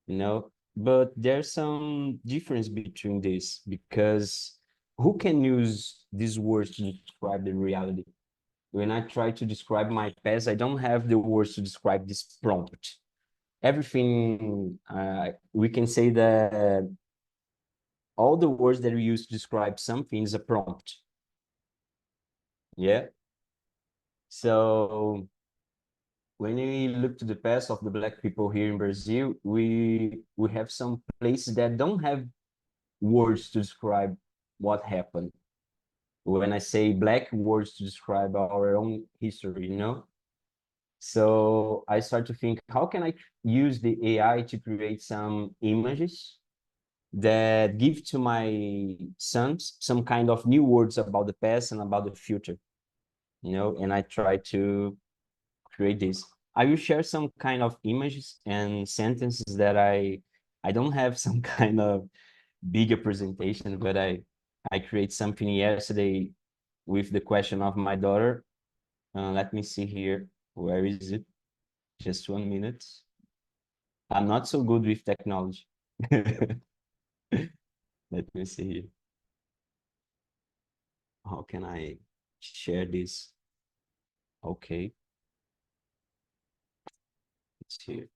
you know. But there's some difference between this, because who can use these words to describe the reality? When I try to describe my past, I don't have the words to describe this prompt. Everything, we can say that all the words that we use to describe something is a prompt. Yeah. So when we look to the past of the Black people here in Brazil, we have some places that don't have words to describe what happened. When I say Black, words to describe our own history, you know? So I start to think, how can I use the AI to create some images that give to my sons some kind of new words about the past and about the future, you know? And I try to create this. I will share some kind of images and sentences that I don't have some kind of bigger presentation, but I create something yesterday with the question of my daughter. Let me see here. Where is it? Just 1 minute. I'm not so good with technology. Let me see here. How can I share this? Okay, it's here.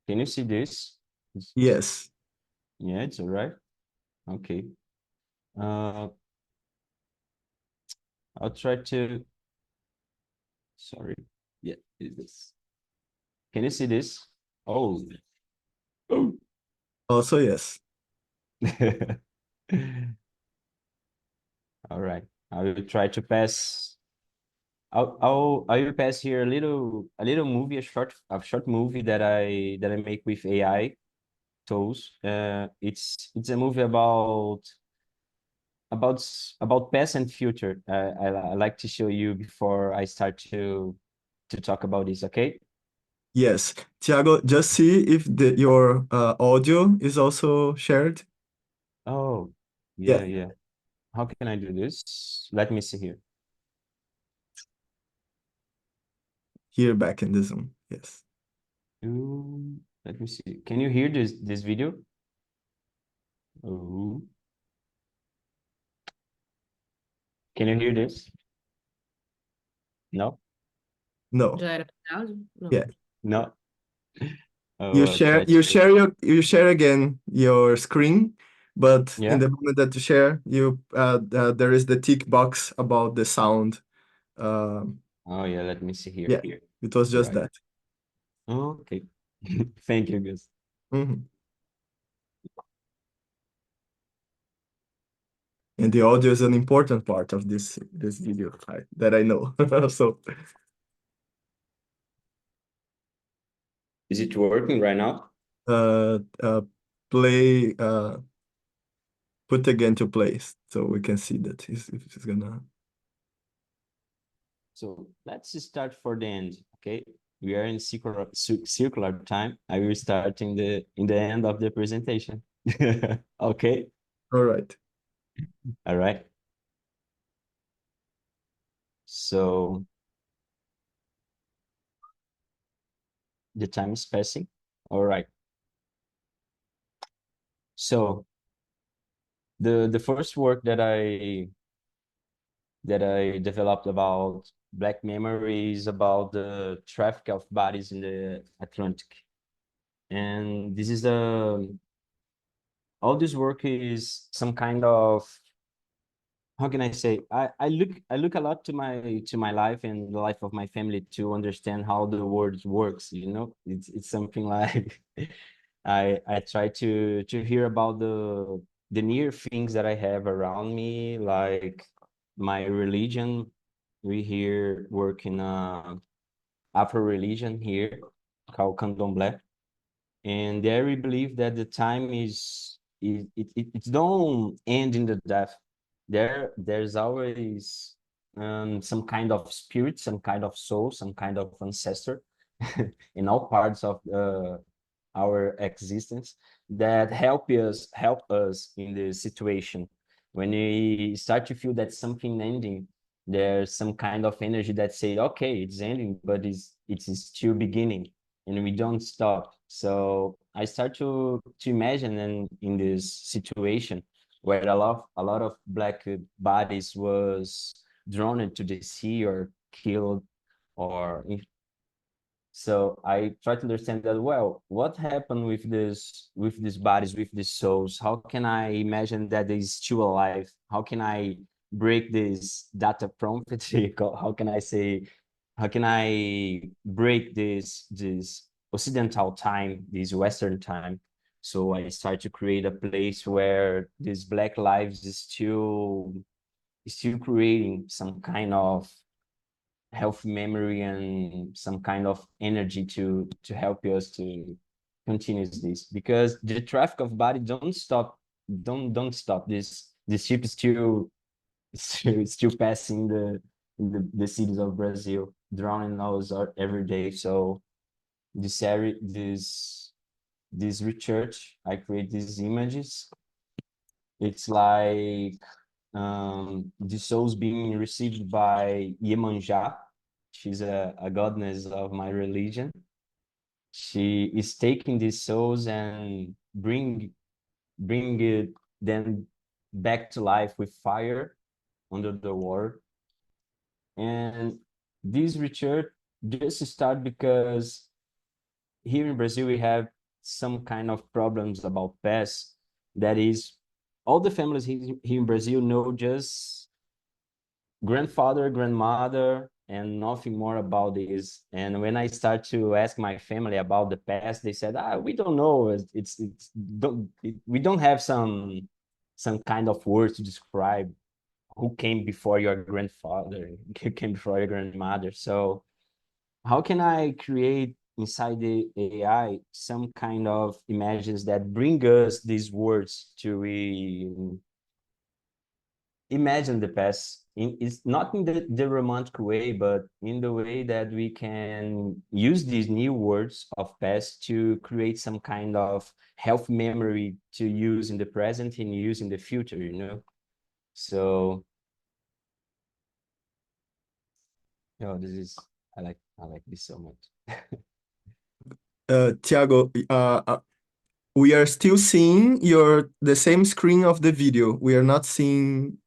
Can you see this? Yes. Yeah, it's all right. Okay. Uh, I'll try to, sorry. Yeah, is this. Can you see this? Oh. Oh. Also, yes. All right. I will try to pass. I will pass here a little movie, a short movie that I make with AI tools. It's a movie about past and future. I like to show you before I start to talk about this. Okay. Yes. Thiago, just see if your audio is also shared. Oh, Yeah, yeah. How can I do this? Let me see here. here back in the Zoom. Yes. Let me see. Can you hear this video? Oh, can you hear this? No, No. Já era para áudio? Não. Yeah. no. You Oh, I'll share try to. you share again your screen, but in Yeah. the moment that you share, there is the tick box about the sound. Um, Oh, yeah. Let me see here. yeah, it was just Right. that. Okay. Thank you, Gus. Mhm. And the audio is an important part of this video that I know. So Is it working right now? uh, uh, play put again to play so we can see that it's gonna. So let's start for the end. Okay. We are in circular time. I will start in the end of the presentation. Okay. All right. All right. So the time is passing. All right. So the first work that I developed about Black memory is about the traffic of bodies in the Atlantic. And this is all this work is some kind of, how can I say, I look a lot to my life and the life of my family to understand how the world works, you know. It's something like I try to hear about the near things that I have around me, like my religion. We here work in a Afro religion here called Candomblé, and there we believe that the time is it don't end in the death. There's always some kind of spirit, some kind of soul, some kind of ancestor in all parts of our existence that help us in the situation. When we start to feel that something ending, there's some kind of energy that say, okay, it's ending, but it's still beginning, and we don't stop. So I start to imagine in this situation where a lot of Black bodies was drawn into the sea or killed, or so I try to understand that, well, what happened with these bodies, with these souls? How can I imagine that they're still alive? How can I break this data prophecy? How can I say, how can I break this occidental time, this Western time? So I start to create a place where these Black lives is still creating some kind of health memory and some kind of energy to help us to continue this, because the traffic of body don't stop. This ship is still passing the cities of Brazil, drowning us every day. So this research, I create these images. It's like the souls being received by Iemanjá. She's a goddess of my religion. She is taking these souls and bring them back to life with fire under the water. And this research just start because here in Brazil we have some kind of problems about past. That is, all the families here in Brazil know just grandfather, grandmother, and nothing more about this. And when I start to ask my family about the past, they said, we don't know. We don't have some kind of words to describe who came before your grandfather, who came before your grandmother. So how can I create inside the AI some kind of images that bring us these words to imagine the past? It's not in the romantic way, but in the way that we can use these new words of past to create some kind of health memory to use in the present and use in the future, you know. So this is, I like this so much. Thiago, we are still seeing the same screen of the video. We are not seeing.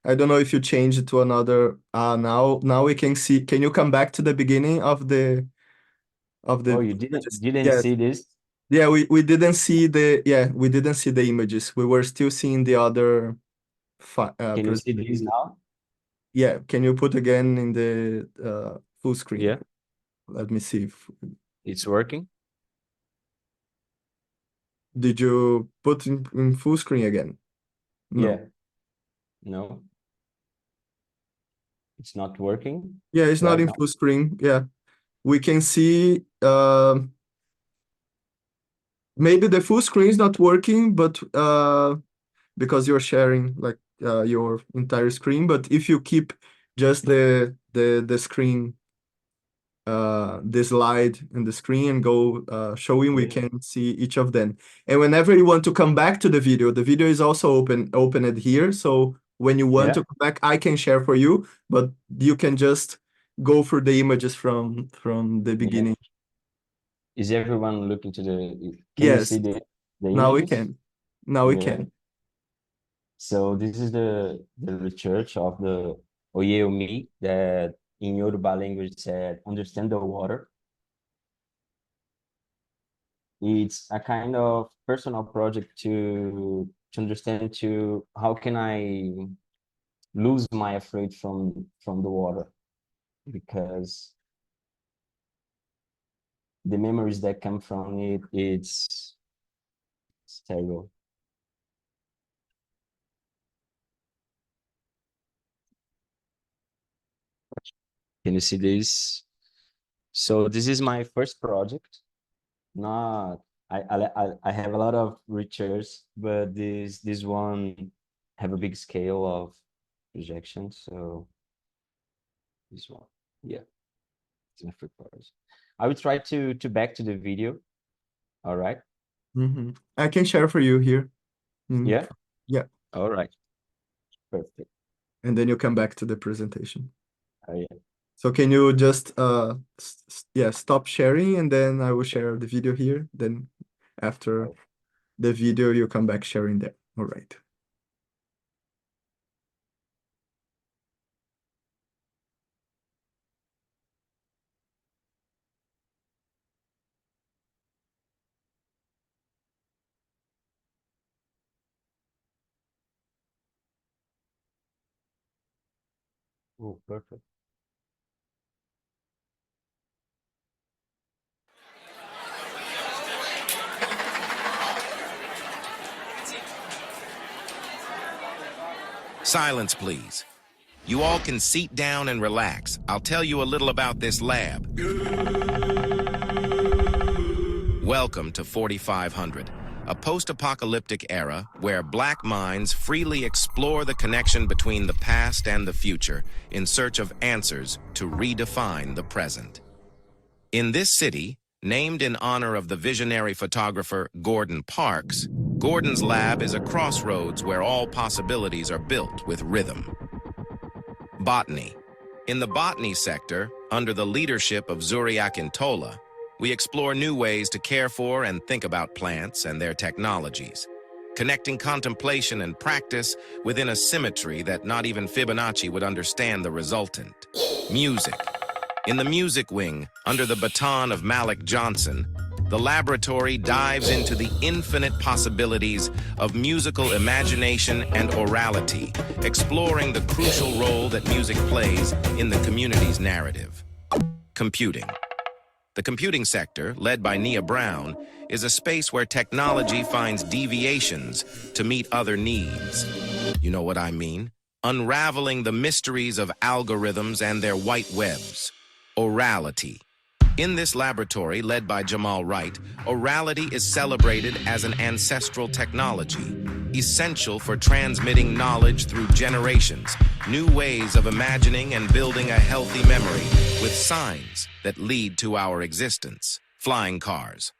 I don't know if you change it to another. Now we can see. Can you come back to the beginning of the Oh, you didn't Yes. see this? Yeah, we didn't see we didn't see the images. We were still seeing the other Can you see this now? Yeah, can you put again in the full screen? Yeah, Let me see if it's working. did you put in full screen again? No. Yeah. No, it's not working Yeah, it's not right in now. full screen. Yeah. We can see maybe the full screen is not working, but because you're sharing like your entire screen. But if you keep just the screen, the slide and the screen and go showing, we can see each of them. And whenever you want to come back to the video is also opened here. So when you want to come back, I can share for you, but you can just go through the images from the beginning. is everyone looking to the, can you Yes, see the now we images? can. Now we Yeah. can. So this is the research of the Oye Me that in Yoruba language said, understand the water. It's a kind of personal project to understand to how can I lose my afraid from the water, because the memories that come from it, it's terrible. Can you see this? So this is my first project. Not, I have a lot of research, but this one have a big scale of projection. So this one, yeah, it's my first project. I will try to back to the video. All right. I can share for you here. Yeah. Yeah. All right. Perfect. And then you come back to the presentation. Oh, yeah. So can you just stop sharing, and then I will share the video here. Then after the video, you come back sharing there. All right. Oh, perfect. Silence, please. You all can seat down and relax. I'll tell you a little about this lab. Welcome to 4500, a post-apocalyptic era where black minds freely explore the connection between the past and the future in search of answers to redefine the present. In this city, named in honor of the visionary photographer Gordon Parks, Gordon's lab is a crossroads where all possibilities are built with rhythm. Botany. In the botany sector, under the leadership of Zuriak Intola, we explore new ways to care for and think about plants and their technologies, connecting contemplation and practice within a symmetry that not even Fibonacci would understand the resultant. Music. In the music wing, under the baton of Malik Johnson, the laboratory dives into the infinite possibilities of musical imagination and orality, exploring the crucial role that music plays in the community's narrative. Computing. The computing sector, led by Nia Brown, is a space where technology finds deviations to meet other needs. You know what I mean? Unraveling the mysteries of algorithms and their white webs. Orality. In this laboratory, led by Jamal Wright, orality is celebrated as an ancestral technology, essential for transmitting knowledge through generations, new ways of imagining and building a healthy memory with signs that lead to our existence. Flying cars.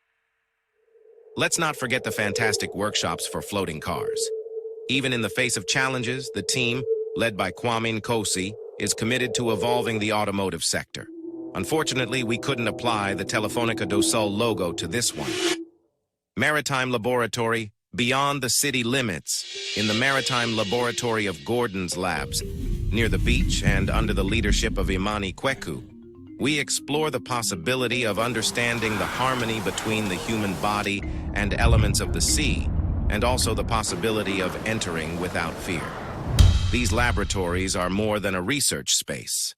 Let's not forget the fantastic workshops for floating cars. Even in the face of challenges, the team, led by Kwame Nkosi, is committed to evolving the automotive sector. Unfortunately, we couldn't apply the Telefonica do Sol logo to this one. Maritime Laboratory, beyond the city limits, in the Maritime Laboratory of Gordon's Labs, near the beach and under the leadership of Imani Kweku, we explore the possibility of understanding the harmony between the human body and elements of the sea, and also the possibility of entering without fear. These laboratories are more than a research space.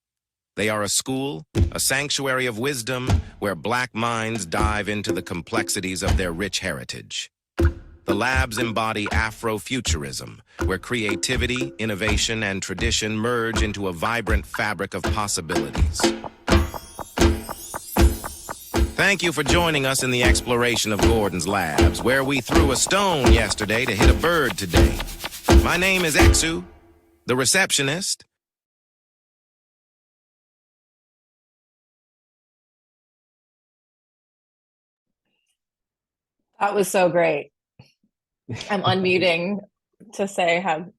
They are a school, a sanctuary of wisdom, where black minds dive into the complexities of their rich heritage. The labs embody Afrofuturism, where creativity, innovation, and tradition merge into a vibrant fabric of possibilities. Thank you for joining us in the exploration of Gordon's Labs, where we threw a stone yesterday to hit a bird today. My name is Exu, the receptionist. That was so great. I'm unmuting to say how.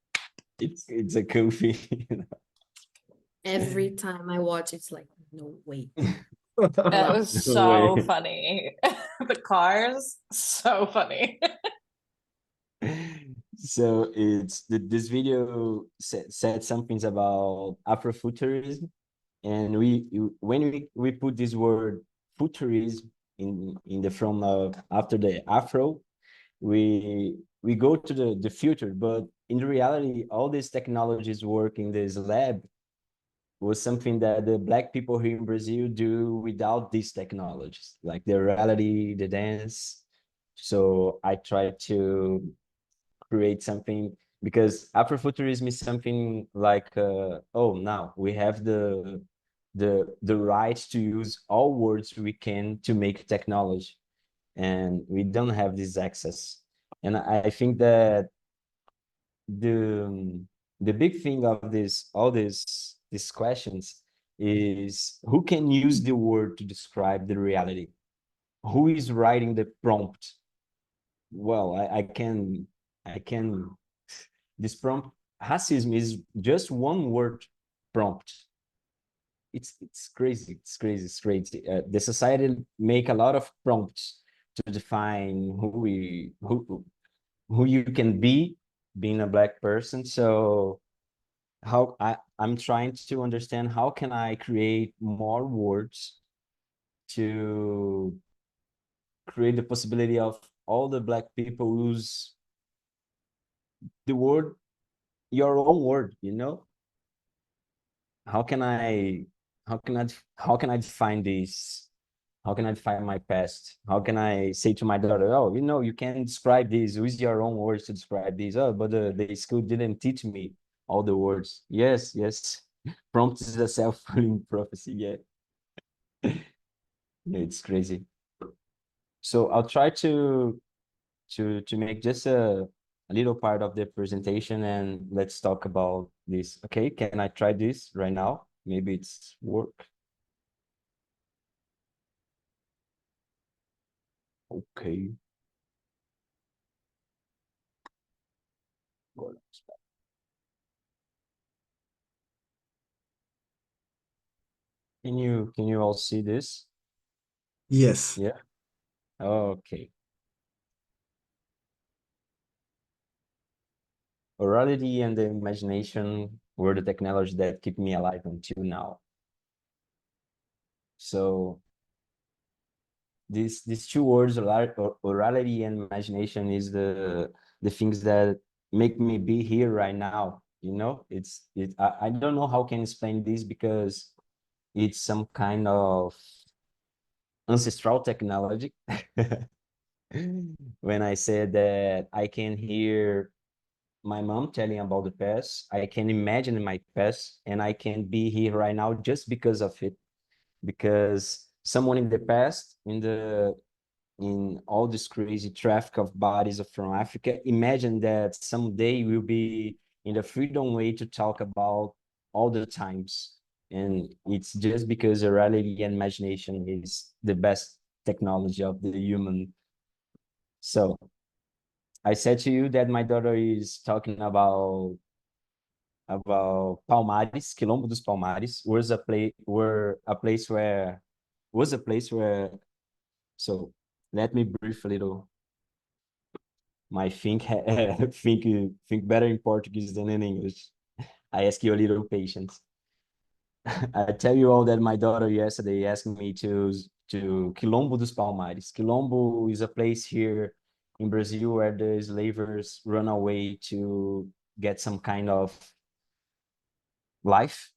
It's a goofy. Every time I watch, it's like, no, wait. That was No so way. funny. The cars, so funny. So this video said some things about Afrofuturism, and when we put this word futurism in the front of after the Afro, we go to the future, but in reality, all these technologies work in this lab was something that the Black people here in Brazil do without these technologies, like the reality, the dance. So I try to create something because Afrofuturism is something like, oh, now we have the right to use all words we can to make technology, and we don't have this access. And I think that the big thing of this all these questions is who can use the word to describe the reality, who is writing the prompt. Well, I can this prompt, racism is just one word prompt. It's crazy, it's crazy. The society make a lot of prompts to define who you can be being a Black person. So how I'm trying to understand how can I create more words to create the possibility of all the Black people use the word, your own word, you know? How can I how can I how can I define this? How can I define my past? How can I say to my daughter, oh, you know, you can describe this, use your own words to describe this. Oh, but the school didn't teach me all the words. Yes, yes. Prompt is a self-fulfilling prophecy. Yeah. It's crazy. So I'll try to make just a little part of the presentation, and let's talk about this. Okay, can I try this right now? Maybe it's work. Okay. Can you all see this? Yes. Yeah. Okay. Orality and the imagination were the technology that keep me alive until now. So these two words, orality and imagination, is the things that make me be here right now. You know, I don't know how can explain this because it's some kind of ancestral technology. When I said that I can hear my mom telling about the past, I can imagine my past, and I can be here right now just because of it. Because someone in the past, in all this crazy traffic of bodies from Africa, imagine that someday we'll be in the freedom way to talk about all the times. And it's just because the reality and imagination is the best technology of the human. So I said to you that my daughter is talking about Palmares, Quilombo dos Palmares, was a place where. So let me brief a little. My think better in Portuguese than in English. I ask you a little patience. I tell you all that my daughter yesterday asked me to Quilombo dos Palmares. Quilombo is a place here in Brazil where the slavers run away to get some kind of life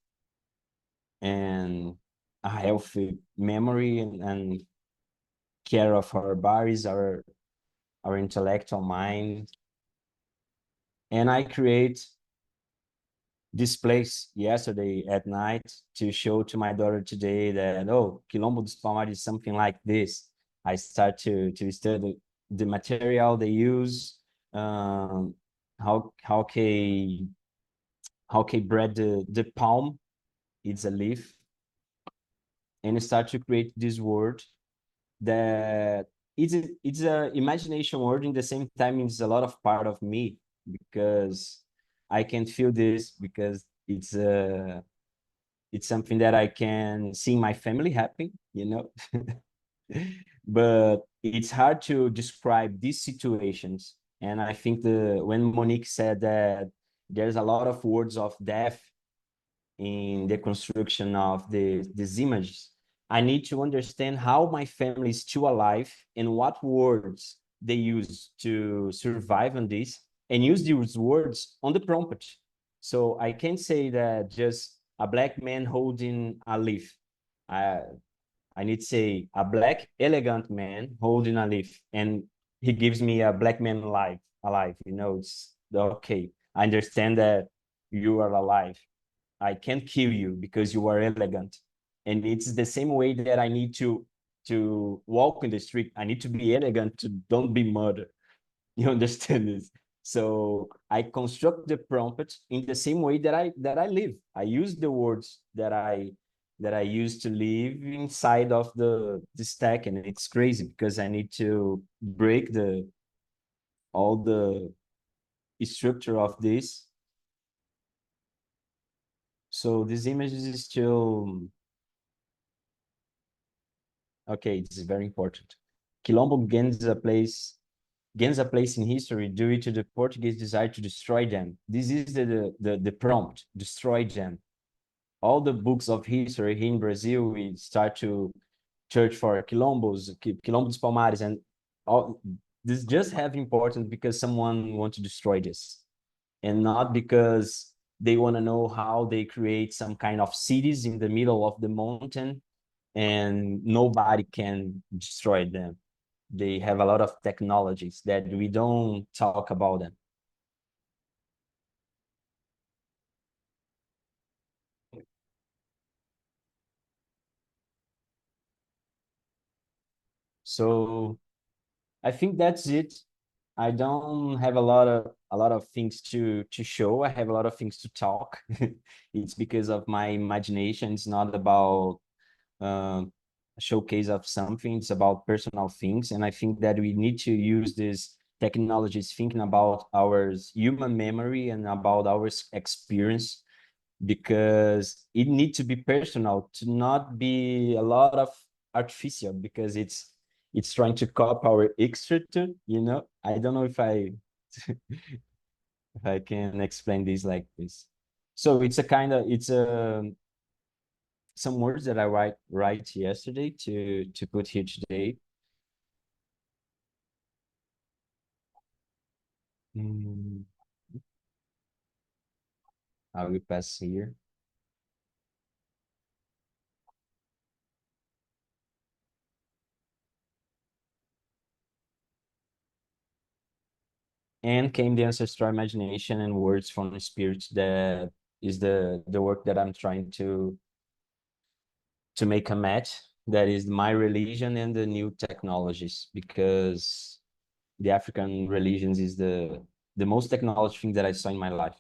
and a healthy memory and care of our bodies, our intellectual mind. And I create this place yesterday at night to show to my daughter today that, oh, Quilombo dos Palmares is something like this. I start to study the material they use, how can bread the palm, it's a leaf, and start to create this word that it's a imagination word. In the same time, it's a lot of part of me because I can feel this because it's something that I can see my family happy, you know. But it's hard to describe these situations. And I think when Monique said that there's a lot of words of death in the construction of these images, I need to understand how my family is still alive and what words they use to survive on this, and use these words on the prompt. So I can say that just a black man holding a leaf. I need to say a black, elegant man holding a leaf, and he gives me a black man alive. It's okay. I understand that you are alive. I can't kill you because you are elegant. And it's the same way that I need to walk in the street. I need to be elegant to don't be murdered. You understand this? So I construct the prompt in the same way that I live. I use the words that I used to live inside of the stack, and it's crazy because I need to break all the structure of this. So this image is still okay. This is very important. Quilombo gains a place in history due to the Portuguese desire to destroy them. This is the prompt: destroy them. All the books of history here in Brazil, we start to search for quilombos, Quilombo dos Palmares, and all this just have importance because someone want to destroy this, and not because they want to know how they create some kind of cities in the middle of the mountain and nobody can destroy them. They have a lot of technologies that we don't talk about them. So I think that's it. I don't have a lot of things to show. I have a lot of things to talk. It's because of my imagination. It's not about a showcase of something. It's about personal things. And I think that we need to use these technologies thinking about our human memory and about our experience, because it needs to be personal, to not be a lot of artificial, because it's trying to copy our structure. I don't know if I if I can explain this like this. So it's some words that I write yesterday to put here today. I will pass here. And came the ancestral imagination and words from the spirit. That is the work that I'm trying to make a match. That is my religion and the new technologies, because the African religions is the most technology thing that I saw in my life.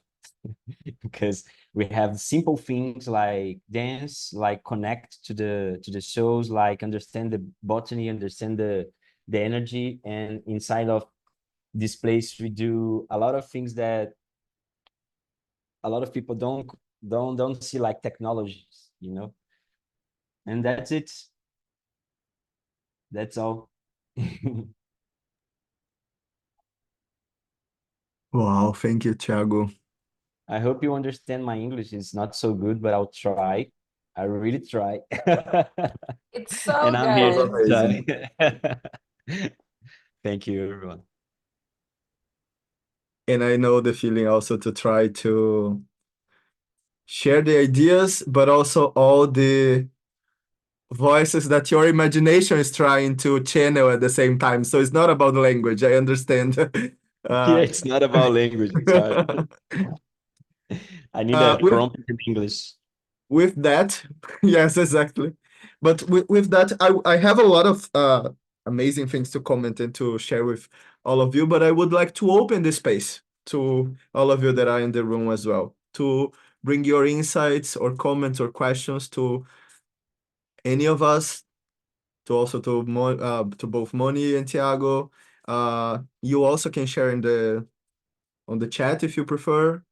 Because we have simple things like dance, like connect to the shows, like understand the botany, understand the energy, and inside of this place we do a lot of things that a lot of people don't see, like technologies, and that's it. That's all. Wow, thank you, Thiago. I hope you understand my English. It's not so good, but I'll try. I really try. It's so And I'm That was here good. to amazing. try. Thank you, everyone. And I know the feeling also to try to share the ideas, but also all the voices that your imagination is trying to channel at the same time. So it's not about language, I understand. Yeah, it's not about language. It's hard. I need a with prompt in English. with that, yes, exactly. But with that, I have a lot of amazing things to comment and to share with all of you, but I would like to open the space to all of you that are in the room as well, to bring your insights or comments or questions to any of us, to also to both Moni and Thiago. You also can share on the chat if you prefer,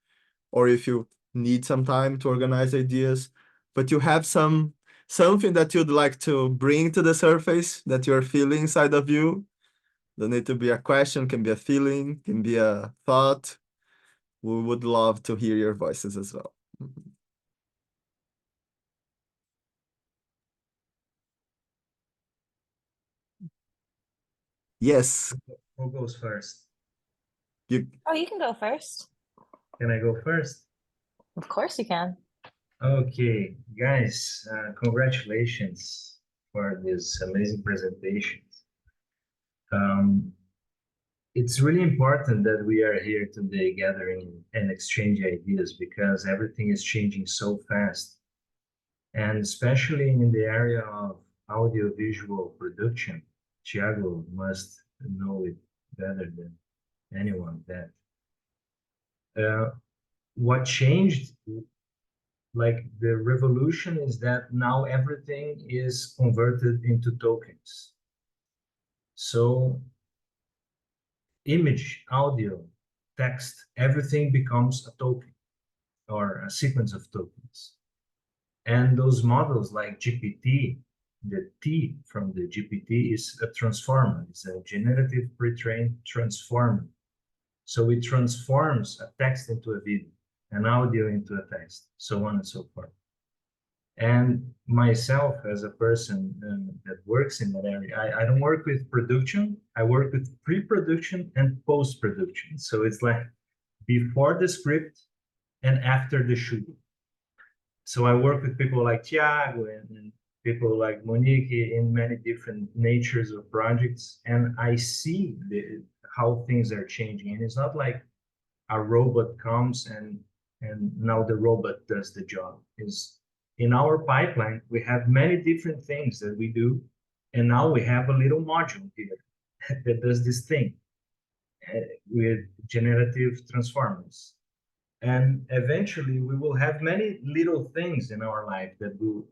or if you need some time to organize ideas. But you have some something that you'd like to bring to the surface that you're feeling inside of you. Don't need to be a question, can be a feeling, can be a thought. We would love to hear your voices as well. Yes. Who goes first? You, Oh, you can go first. Can I go first? Of course you can. Okay, guys, congratulations for this amazing presentation. It's really important that we are here today gathering and exchange ideas because everything is changing so fast. And especially in the area of audiovisual production, Thiago must know it better than anyone that what changed, like the revolution, is that now everything is converted into tokens. So image, audio, text, everything becomes a token or a sequence of tokens. And those models like GPT, the T from the GPT is a transformer. It's a generative pre-trained transformer. So it transforms a text into a video, an audio into a text, so on and so forth. And myself, as a person that works in that area, I don't work with production. I work with pre-production and post-production. So it's like before the script and after the shoot. So I work with people like Thiago and people like Monique in many different natures of projects. And I see how things are changing. And it's not like a robot comes and now the robot does the job. Is in our pipeline, we have many different things that we do. And now we have a little module here that does this thing with generative transformers. And eventually we will have many little things in our life that will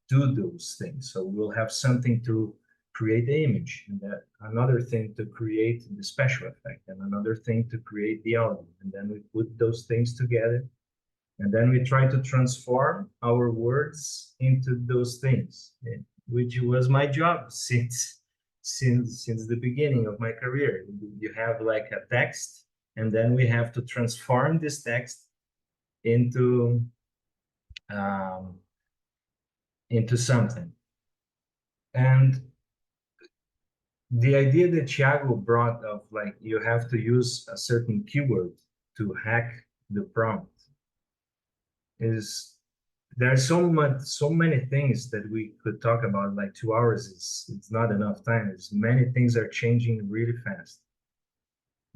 do those things. So we'll have something to create the image, and that another thing to create the special effect, and another thing to create the audio. And then we put those things together, and then we try to transform our words into those things, which was my job since the beginning of my career. You have like a text, and then we have to transform this text into something. And the idea that Thiago brought of like you have to use a certain keyword to hack the prompt is, there's so many things that we could talk about. Like 2 hours it's not enough time. It's many things are changing really fast.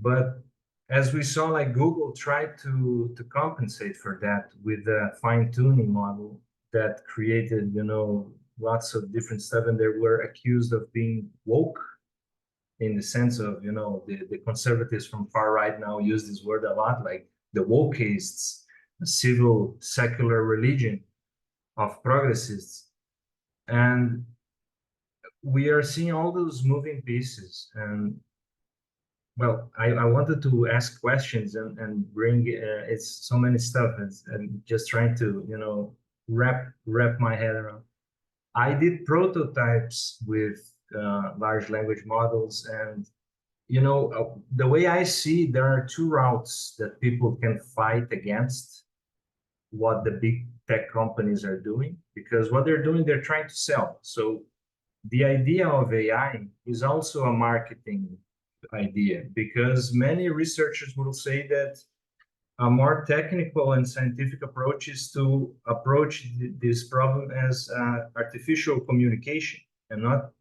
But as we saw, like Google tried to compensate for that with a fine-tuning model that created, you know, lots of different stuff, and they were accused of being woke, in the sense of, you know, the conservatives from far right now use this word a lot, like the wokeists, a civil secular religion of progressists. And we are seeing all those moving pieces. And well, I wanted to ask questions and bring it's so many stuff, and just trying to, you know, wrap my head around. I did prototypes with large language models, and you know, the way I see, there are two routes that people can fight against what the big tech companies are doing, because what they're doing, they're trying to sell. So the idea of AI is also a marketing idea, because many researchers will say that a more technical and scientific approach is to approach this problem as artificial communication and not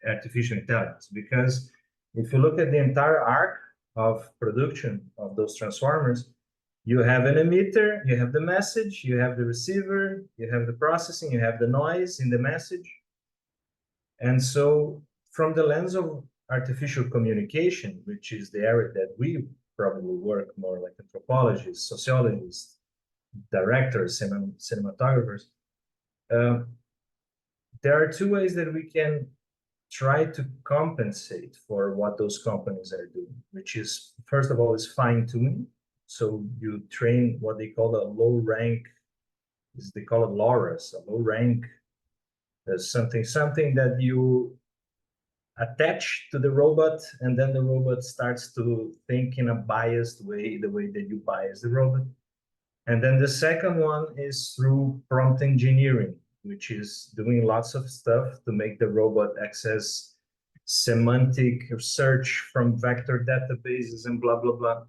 artificial intelligence. Because if you look at the entire arc of production of those transformers, you have an emitter, you have the message, you have the receiver, you have the processing, you have the noise in the message. And so from the lens of artificial communication, which is the area that we probably work more, like anthropologists, sociologists, directors, cinematographers, there are two ways that we can try to compensate for what those companies are doing, which is, first of all, is fine-tuning. So you train what they call a low rank, they call it LoRa's, a low rank There's something that you attach to the robot, and then the robot starts to think in a biased way, the way that you bias the robot. And then the second one is through prompt engineering, which is doing lots of stuff to make the robot access semantic search from vector databases and blah, blah, blah.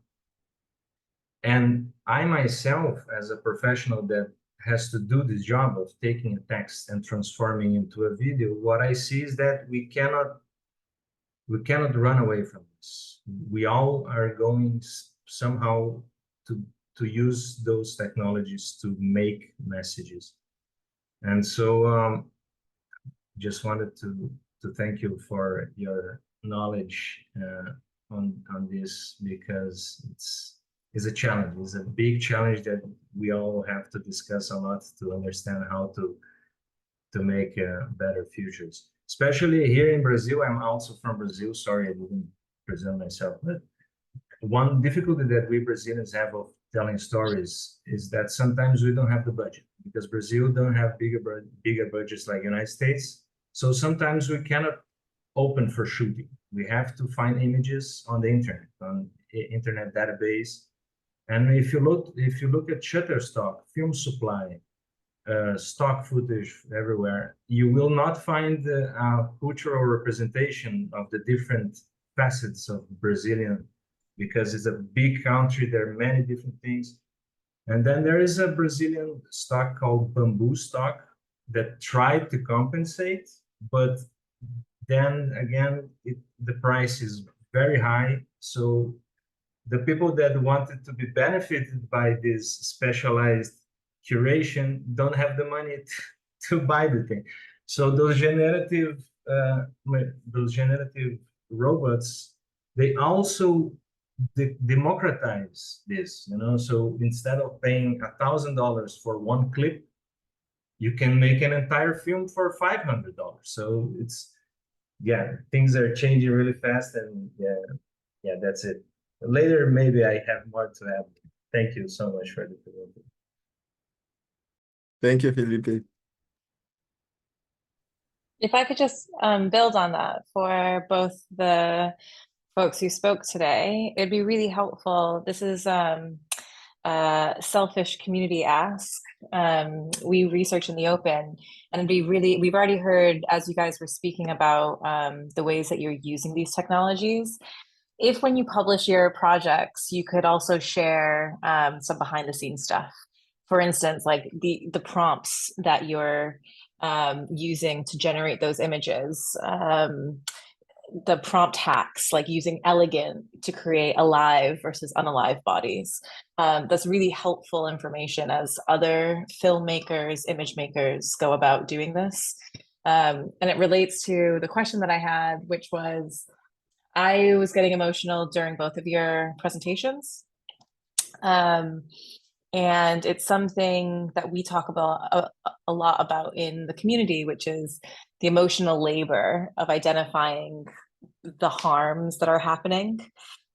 And I myself, as a professional that has to do this job of taking a text and transforming into a video, what I see is that we cannot run away from this. We all are going somehow to use those technologies to make messages. And so just wanted to thank you for your knowledge on this, because it's a challenge. It's a big challenge that we all have to discuss a lot to understand how to make better futures. Especially here in Brazil. I'm also from Brazil. Sorry, I didn't present myself. But one difficulty that we Brazilians have of telling stories is that sometimes we don't have the budget, because Brazil don't have bigger budgets like United States. So sometimes we cannot open for shooting. We have to find images on the internet, on internet database. And if you look at Shutterstock, Film Supply, stock footage everywhere, you will not find a cultural representation of the different facets of Brazilian, because it's a big country. There are many different things. And then there is a Brazilian stock called bamboo stock that tried to compensate, but then again, the price is very high. So the people that wanted to be benefited by this specialized curation don't have the money to buy the thing. So those generative robots, they also democratize this, you know. So instead of paying $1,000 for one clip, you can make an entire film for $500. So it's, yeah, things are changing really fast, and yeah, that's it. Later, maybe I have more to add. Thank you so much for the presentation. Thank you, Felipe. If I could just build on that for both the folks who spoke today, it'd be really helpful. This is selfish community ask. We research in the open, and it'd be really, we've already heard, as you guys were speaking about the ways that you're using these technologies. If when you publish your projects, you could also share some behind the scenes stuff. For instance, like the prompts that you're using to generate those images, the prompt hacks, like using elegant to create alive versus unalive bodies. That's really helpful information as other filmmakers, image makers go about doing this. And it relates to the question that I had, which was, I was getting emotional during both of your presentations. And it's something that we talk about a lot about in the community, which is the emotional labor of identifying the harms that are happening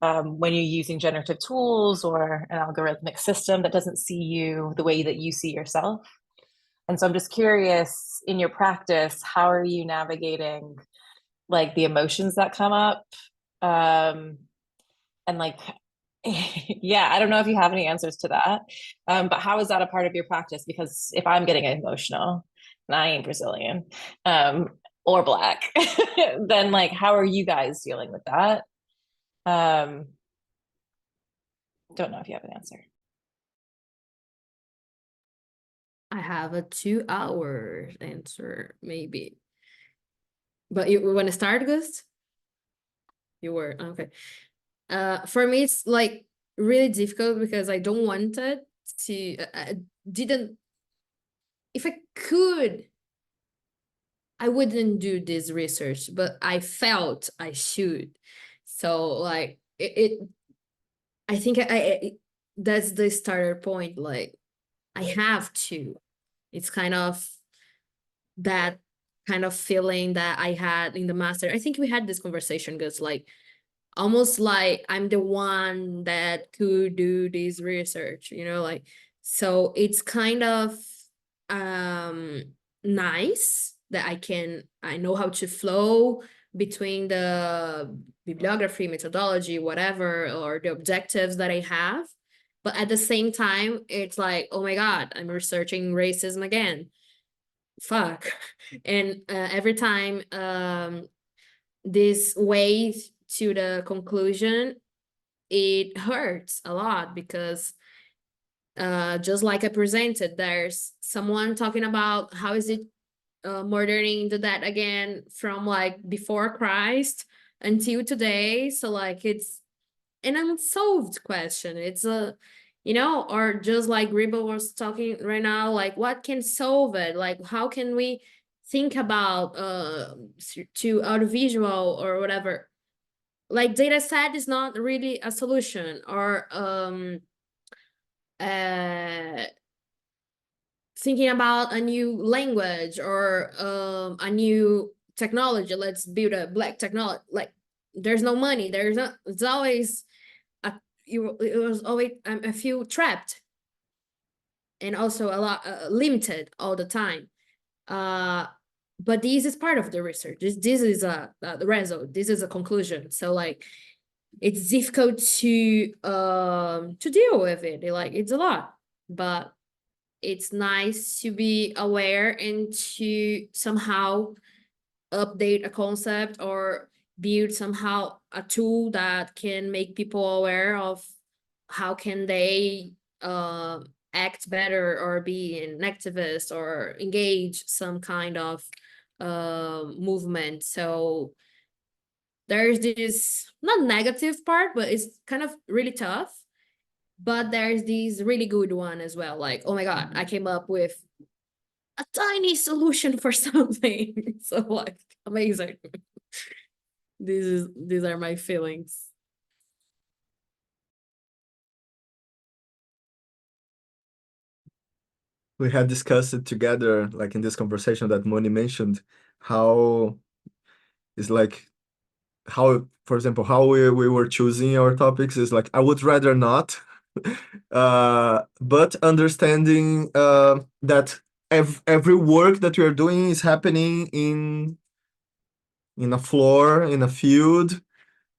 when you're using generative tools or an algorithmic system that doesn't see you the way that you see yourself. And so I'm just curious, in your practice, how are you navigating like the emotions that come up? And like, yeah, I don't know if you have any answers to that, but how is that a part of your practice? Because if I'm getting emotional and I ain't Brazilian or Black, then like, how are you guys dealing with that? Don't know if you have an answer. I have a 2-hour answer, maybe. But you want to start, Gust? You were, okay. For me, it's like really difficult because I don't want it to, I didn't, if I could, I wouldn't do this research, but I felt I should. So like I think that's the starter point. Like I have to. It's kind of that kind of feeling that I had in the master. I think we had this conversation because like almost like I'm the one that could do this research, you know, like, so it's kind of nice that I know how to flow between the bibliography, methodology, whatever, or the objectives that I have. But at the same time, it's like, oh my God, I'm researching racism again. Fuck. And every time this way to the conclusion, it hurts a lot, because just like I presented, there's someone talking about how is it murdering the dead again from like before Christ until today. So like it's an unsolved question. It's a, you know, or just like Ribble was talking right now, like what can solve it? Like how can we think about to audiovisual or whatever? Like data set is not really a solution, or thinking about a new language or a new technology. Let's build a black technology. Like there's no money. There's not. It's always it was always a few trapped, and also a lot limited all the time. But this is part of the research. This is the result. This is a conclusion. So like it's difficult to deal with it. Like it's a lot, but it's nice to be aware and to somehow update a concept or build somehow a tool that can make people aware of how can they act better or be an activist or engage some kind of movement. So there's this not negative part, but it's kind of really tough. But there's this really good one as well. Like, oh my God, I came up with a tiny solution for something. So like amazing. These are my feelings. We had discussed it together, like in this conversation that Moni mentioned, how it's like how, for example, how we were choosing our topics is like, I would rather not, but understanding that every work that we are doing is happening in a floor, in a field,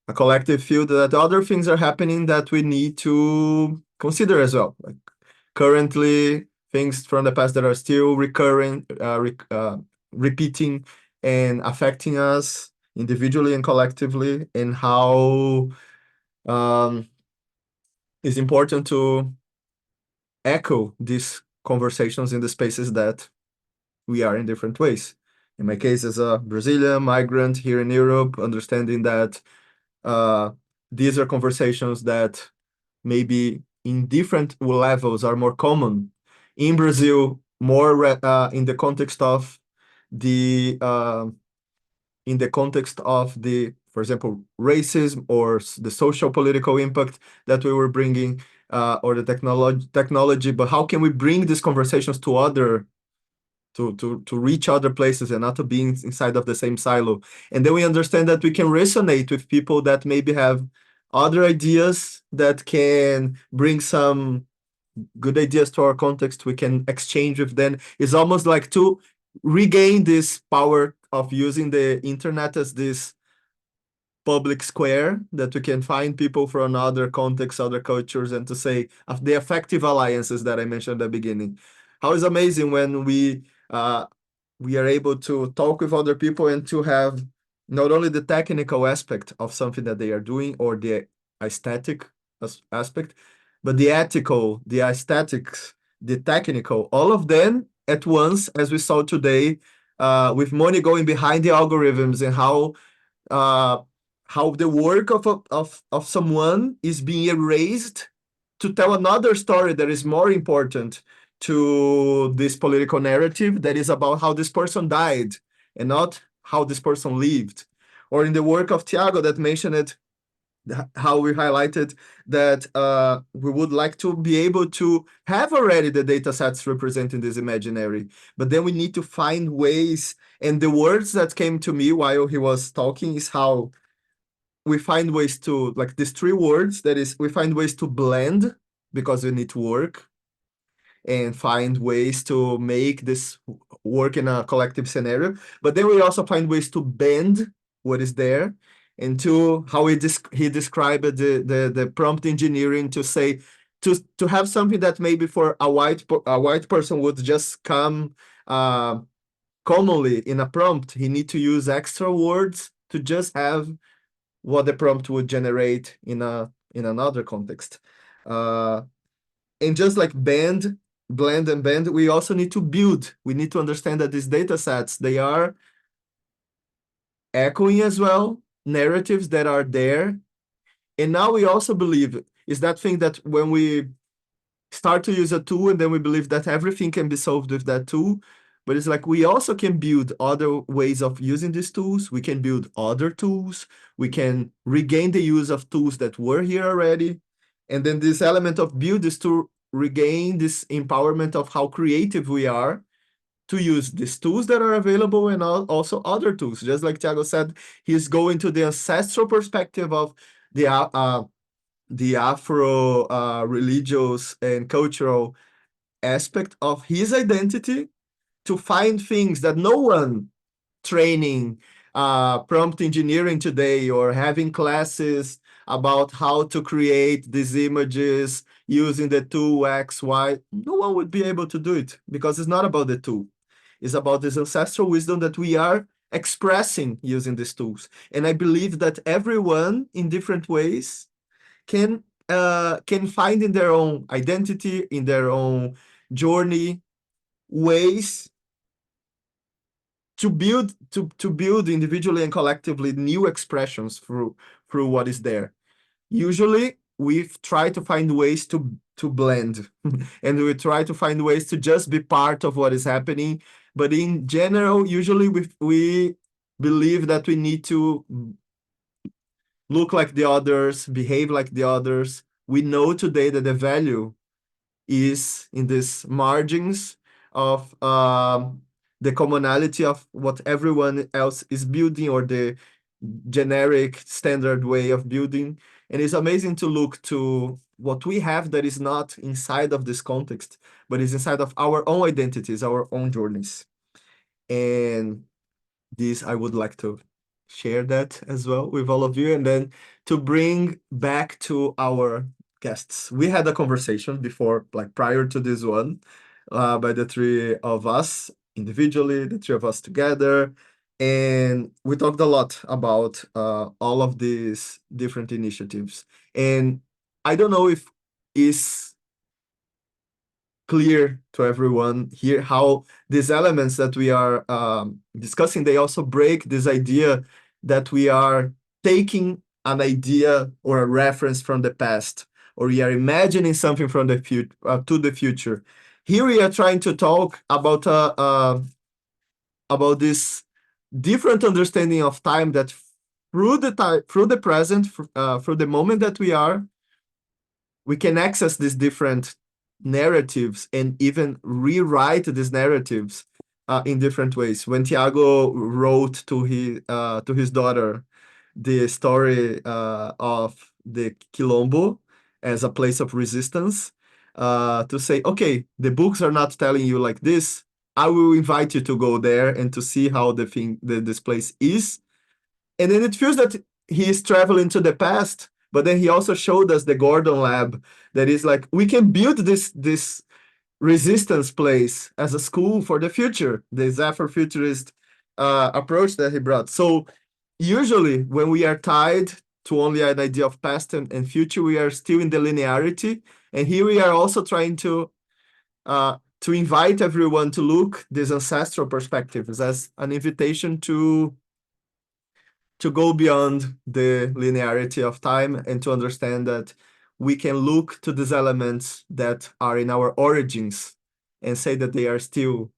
a collective field, that other things are happening that we need to consider as well. Like currently, things from the past that are still recurring, repeating and affecting us individually and collectively, and how it's important to echo these conversations in the spaces that we are in different ways. In my case, as a Brazilian migrant here in Europe, understanding that these are conversations that maybe in different levels are more common. In Brazil, more in the context of the for example, racism or the social political impact that we were bringing, or the technology. But how can we bring these conversations to reach other places and not to be inside of the same silo? And then we understand that we can resonate with people that maybe have other ideas that can bring some good ideas to our context. We can exchange with them. It's almost like to regain this power of using the internet as this public square, that we can find people from other contexts, other cultures, and to say of the effective alliances that I mentioned at the beginning. How is amazing when we are able to talk with other people and to have not only the technical aspect of something that they are doing or the aesthetic aspect, but the ethical, the aesthetics, the technical, all of them at once, as we saw today, with Moni going behind the algorithms, and how the work of someone is being erased to tell another story that is more important to this political narrative, that is about how this person died and not how this person lived. Or in the work of Thiago that mentioned it, how we highlighted that we would like to be able to have already the data sets representing this imaginary, but then we need to find ways. And the words that came to me while he was talking is how we find ways to, like these three words, that is, we find ways to blend because we need to work, and find ways to make this work in a collective scenario, but then we also find ways to bend what is there, and to how he described the prompt engineering to say to have something that maybe for a white person would just come commonly in a prompt. He need to use extra words to just have what the prompt would generate in another context. And just like blend and bend, we also need to build. We need to understand that these data sets, they are echoing as well narratives that are there. And now we also believe is that thing that when we start to use a tool and then we believe that everything can be solved with that tool, but it's like we also can build other ways of using these tools. We can build other tools. We can regain the use of tools that were here already. And then this element of build is to regain this empowerment of how creative we are to use these tools that are available and also other tools. Just like Thiago said, he's going to the ancestral perspective of the Afro religious and cultural aspect of his identity to find things that no one training prompt engineering today or having classes about how to create these images using the tool X, Y, no one would be able to do it because it's not about the tool. It's about this ancestral wisdom that we are expressing using these tools. And I believe that everyone in different ways can find in their own identity, in their own journey, ways to build individually and collectively new expressions through what is there. Usually we try to find ways to blend and we try to find ways to just be part of what is happening. But in general, usually we believe that we need to look like the others, behave like the others. We know today that the value is in these margins of the commonality of what everyone else is building or the generic standard way of building. And it's amazing to look to what we have that is not inside of this context, but is inside of our own identities, our own journeys. And this, I would like to share that as well with all of you. And then to bring back to our guests. We had a conversation before, like prior to this one, by the three of us individually, the three of us together. And we talked a lot about all of these different initiatives. And I don't know if it's clear to everyone here how these elements that we are discussing, they also break this idea that we are taking an idea or a reference from the past, or we are imagining something from the future to the future. Here we are trying to talk about this different understanding of time that through the present, through the moment that we can access these different narratives and even rewrite these narratives in different ways. When Thiago wrote to his daughter the story of the Quilombo as a place of resistance, to say, okay, the books are not telling you like this. I will invite you to go there and to see how this place is. And then it feels that he is traveling to the past, but then he also showed us the Gordon lab that is like, we can build this resistance place as a school for the future, this Afrofuturist approach that he brought. So usually when we are tied to only an idea of past and future, we are still in the linearity. And here we are also trying to invite everyone to look these ancestral perspectives as an invitation to go beyond the linearity of time and to understand that we can look to these elements that are in our origins and say that they are still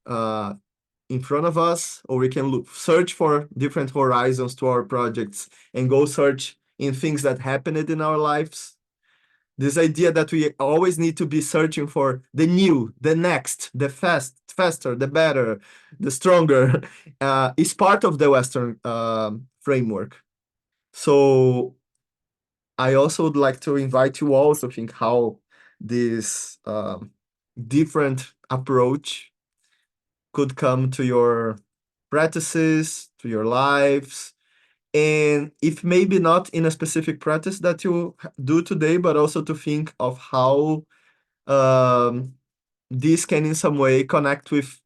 in front of us, or we can search for different horizons to our projects and go search in things that happened in our lives. This idea that we always need to be searching for the new, the next, the faster, the better, the stronger, is part of the Western framework. So I also would like to invite you all to think how this different approach could come to your practices, to your lives, and if maybe not in a specific practice that you do today, but also to think of how this can in some way connect with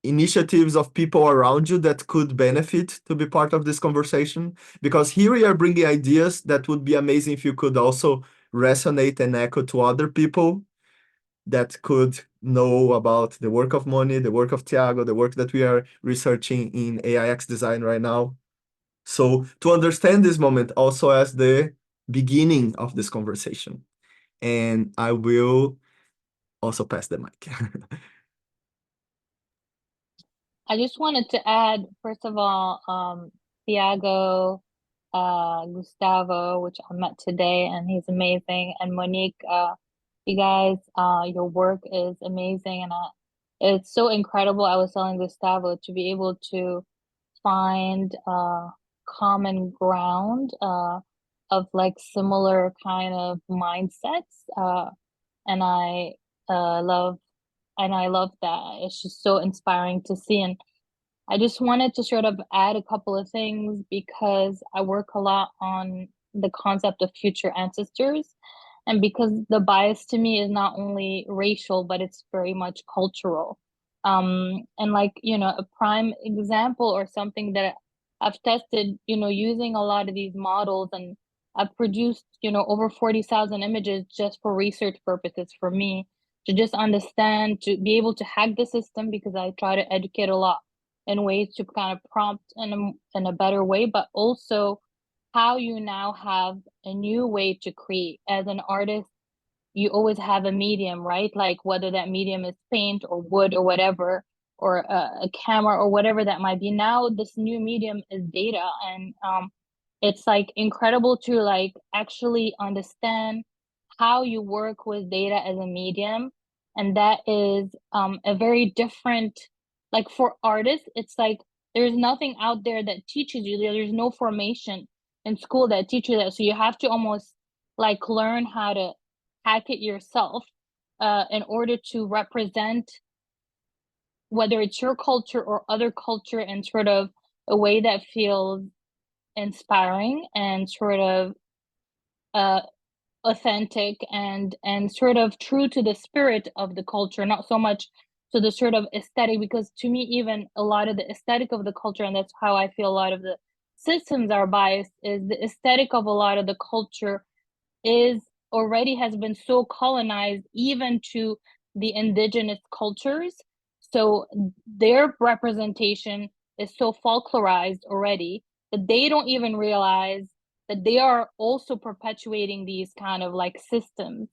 initiatives of people around you that could benefit to be part of this conversation. Because here we are bringing ideas that would be amazing if you could also resonate and echo to other people that could know about the work of Moni, the work of Thiago, the work that we are researching in AIX design right now. So to understand this moment also as the beginning of this conversation. And I will also pass the mic. I just wanted to add, first of all, Thiago, Gustavo, which I met today, and he's amazing, and Monique, you guys, your work is amazing, and it's so incredible. I was telling Gustavo to be able to find common ground of like similar kind of mindsets, and I love that. It's just so inspiring to see. And I just wanted to sort of add a couple of things because I work a lot on the concept of future ancestors. And because the bias to me is not only racial, but it's very much cultural. And like, a prime example or something that I've tested, using a lot of these models, and I've produced, over 40,000 images just for research purposes for me to just understand, to be able to hack the system, because I try to educate a lot in ways to kind of prompt in a better way, but also how you now have a new way to create. As an artist, you always have a medium, right? Like whether that medium is paint or wood or whatever, or a camera or whatever that might be. Now this new medium is data, and it's like incredible to like actually understand how you work with data as a medium. And that is a very different, like for artists, it's like there's nothing out there that teaches you. There's no formation in school that teaches you that. So you have to almost like learn how to hack it yourself in order to represent, whether it's your culture or other culture, in sort of a way that feels inspiring and sort of authentic and sort of true to the spirit of the culture, not so much to the sort of aesthetic. Because to me, even a lot of the aesthetic of the culture, and that's how I feel a lot of the systems are biased, is the aesthetic of a lot of the culture is already has been so colonized even to the indigenous cultures. So their representation is so folklorized already that they don't even realize that they are also perpetuating these kind of like systems.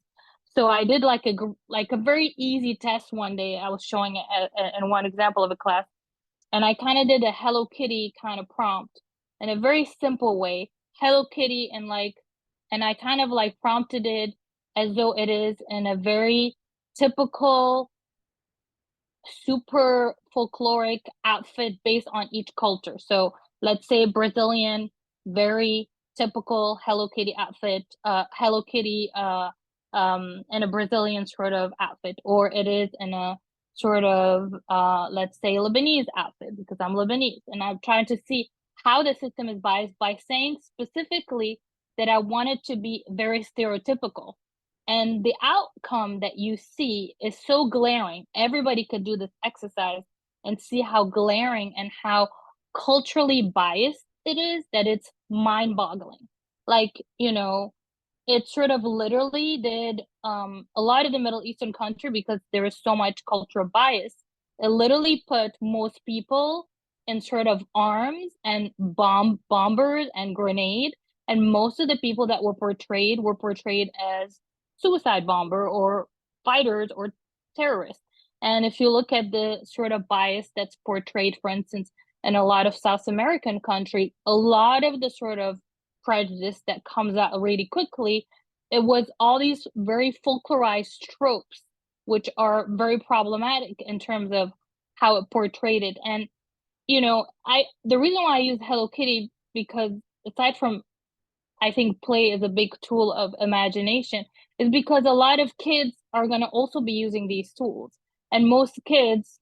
So I did like a very easy test one day. I was showing it in one example of a class, and I kind of did a Hello Kitty kind of prompt in a very simple way, Hello Kitty, and I kind of like prompted it as though it is in a very typical, super folkloric outfit based on each culture. So let's say Brazilian, very typical Hello Kitty outfit, Hello Kitty in a Brazilian sort of outfit, or it is in a sort of let's say Lebanese outfit, because I'm Lebanese, and I'm trying to see how the system is biased by saying specifically that I want it to be very stereotypical. And the outcome that you see is so glaring. Everybody could do this exercise and see how glaring and how culturally biased it is, that it's mind-boggling. Like, it sort of literally did a lot of the Middle Eastern country, because there is so much cultural bias. It literally put most people in sort of arms and bombers and grenade, and most of the people that were portrayed as suicide bomber or fighters or terrorists. And if you look at the sort of bias that's portrayed, for instance, in a lot of South American countries, a lot of the sort of prejudice that comes out really quickly, it was all these very folklorized tropes, which are very problematic in terms of how it portrayed it. And the reason why I use Hello Kitty, because aside from, I think play is a big tool of imagination, is because a lot of kids are going to also be using these tools. And most kids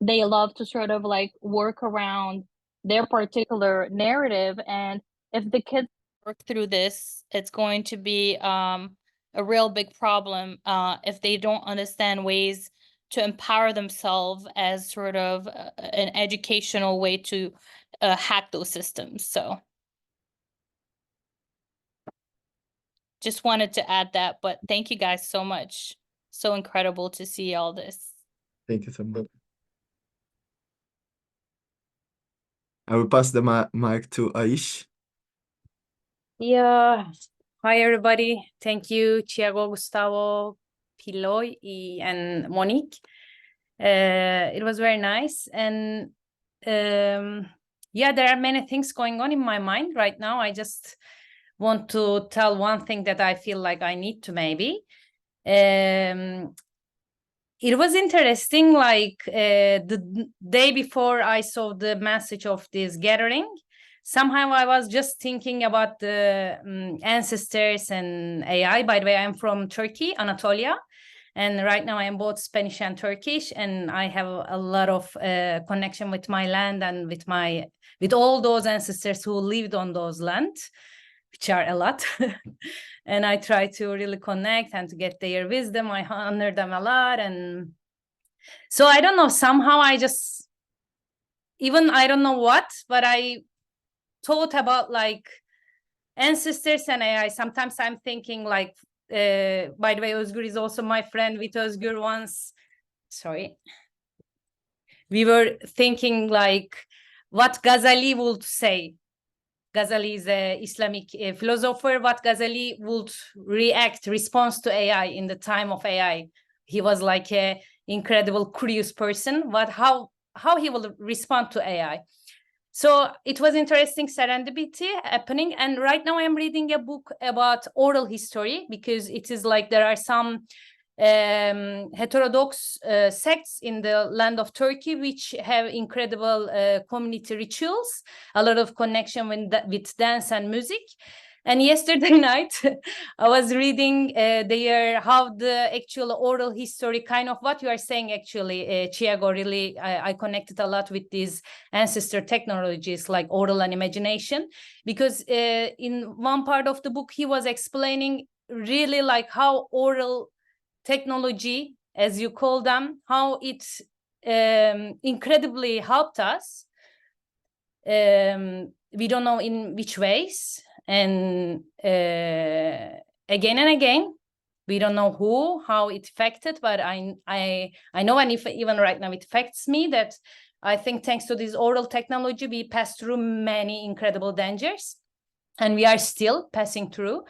they love to sort of like work around their particular narrative. And if the kids work through this, it's going to be a real big problem if they don't understand ways to empower themselves as sort of an educational way to hack those systems. So just wanted to add that, but thank you guys so much. So incredible to see all this. Thank you so much. I will pass the mic to Aish. Yeah. Hi, everybody. Thank you, Thiago, Gustavo, Piloy, and Monique. It was very nice. And yeah, there are many things going on in my mind right now. I just want to tell one thing that I feel like I need to maybe. It was interesting, like the day before I saw the message of this gathering, somehow I was just thinking about the ancestors and AI. By the way, I'm from Turkey, Anatolia. And right now I am both Spanish and Turkish, and I have a lot of connection with my land and with all those ancestors who lived on those lands, which are a lot. And I try to really connect and to get their wisdom. I honor them a lot. And so I don't know, somehow I just, even I don't know what, but I thought about like ancestors and AI. Sometimes I'm thinking like, by the way, Özgür is also my friend. With Özgür once, we were thinking like what Ghazali would say. Ghazali is an Islamic philosopher. What Ghazali would response to AI in the time of AI. He was like a incredible, curious person. How he will respond to AI. So it was interesting serendipity happening. And right now I'm reading a book about oral history, because it is like there are some heterodox sects in the land of Turkey which have incredible community rituals, a lot of connection with dance and music. And yesterday night I was reading how the actual oral history, kind of what you are saying actually, Thiago, really I connected a lot with these ancestor technologies like oral and imagination, because in one part of the book he was explaining really like how oral technology, as you call them, how it incredibly helped us. We don't know in which ways, and again and again, we don't know how it affected, but I know, and if even right now it affects me, that I think thanks to this oral technology, we passed through many incredible dangers. And we are still passing through.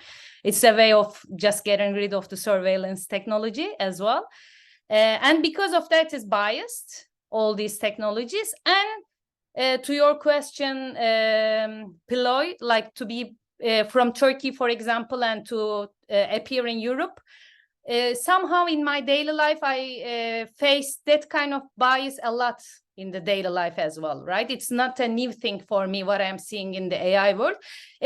It's a way of just getting rid of the surveillance technology as well. And because of that, it's biased, all these technologies. And to your question, Piloy, like to be from Turkey, for example, and to appear in Europe, somehow in my daily life, I face that kind of bias a lot in the daily life as well, right? It's not a new thing for me, what I'm seeing in the AI world.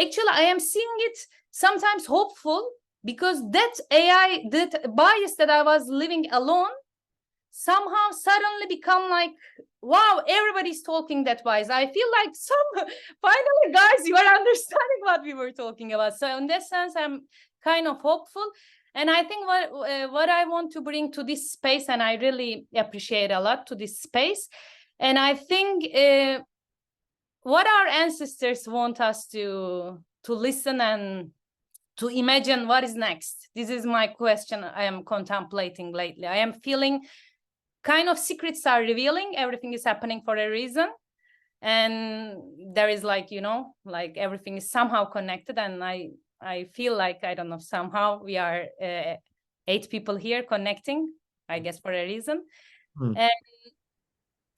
Actually, I am seeing it sometimes hopeful, because that AI, that bias that I was living alone, somehow suddenly become like, wow, everybody's talking that wise. I feel like finally, guys, you are understanding what we were talking about. So in that sense, I'm kind of hopeful. And I think what I want to bring to this space, and I really appreciate a lot to this space, and I think what our ancestors want us to listen and to imagine what is next. This is my question I am contemplating lately. I am feeling kind of secrets are revealing. Everything is happening for a reason. And there is like, like everything is somehow connected. And I feel like, I don't know, somehow we are 8 people here connecting, I guess, for a reason. And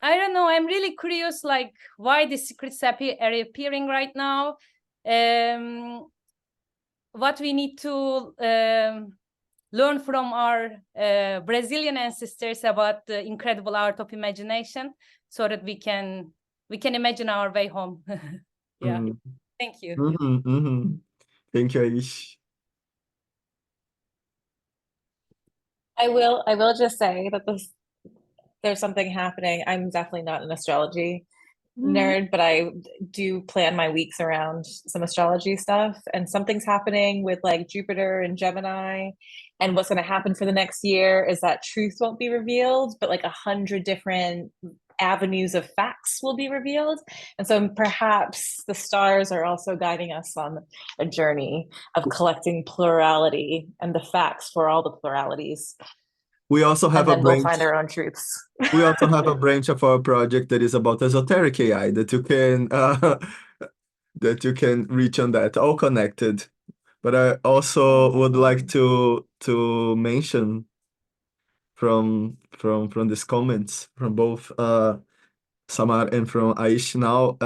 I don't know, I'm really curious, like, why the secrets are appearing right now. What we need to learn from our Brazilian ancestors about the incredible art of imagination, so that we can imagine our way home. Yeah. Thank you. Thank you, Aish. I will just say that there's something happening. I'm definitely not an astrology nerd, but I do plan my weeks around some astrology stuff, and something's happening with like Jupiter and Gemini. And what's going to happen for the next year is that truth won't be revealed, but like 100 different avenues of facts will be revealed. And so perhaps the stars are also guiding us on a journey of collecting plurality and the facts for all the pluralities. We also have And a then we'll branch. find our own truths. We also have a branch of our project that is about esoteric AI that you can that you can reach on that, all connected. But I also would like to mention from these comments from both Samar and from Aish now.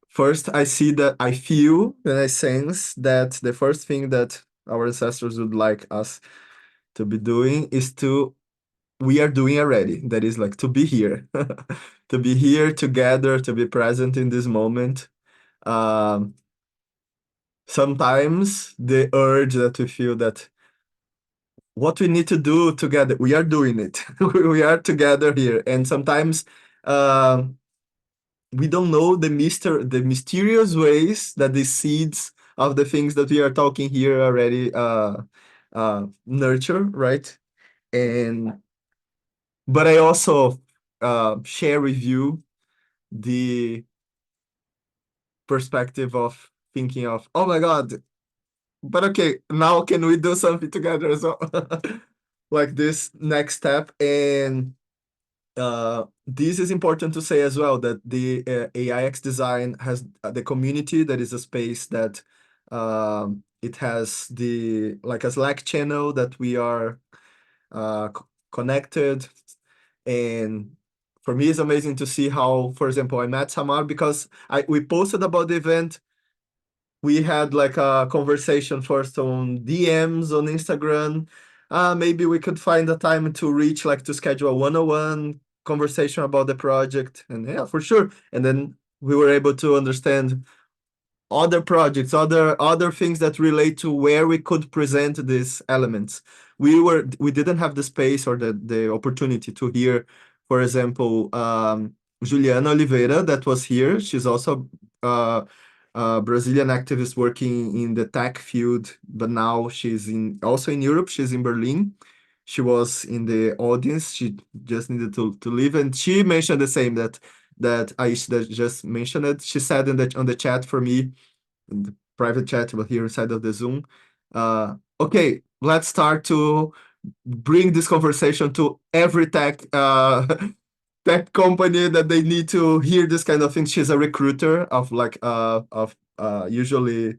First, I see that I feel and I sense that the first thing that our ancestors would like us to be doing is we are doing already. That is like to be here, to be here together, to be present in this moment. Sometimes the urge that we feel that what we need to do together, we are doing it. We are together here. And sometimes we don't know the mysterious ways that the seeds of the things that we are talking here already nurture, right? But I also share with you the perspective of thinking of, oh my God, but okay, now can we do something together as well? Like this next step. And this is important to say as well, that the AIX design has the community that is a space that it has like a Slack channel that we are connected. And for me, it's amazing to see how, for example, I met Samar because we posted about the event. We had like a conversation first on DMs on Instagram. Maybe we could find a time to reach, like to schedule a one-on-one conversation about the project. And yeah, for sure. And then we were able to understand other projects, other things that relate to where we could present these elements. We didn't have the space or the opportunity to hear, for example, Juliana Oliveira that was here. She's also a Brazilian activist working in the tech field, but now she's also in Europe. She's in Berlin. She was in the audience. She just needed to leave, and she mentioned the same that Aish that just mentioned it. She said on the chat for me, in the private chat, but here inside of the Zoom. Okay, let's start to bring this conversation to every tech tech company that they need to hear this kind of thing. She's a recruiter of usually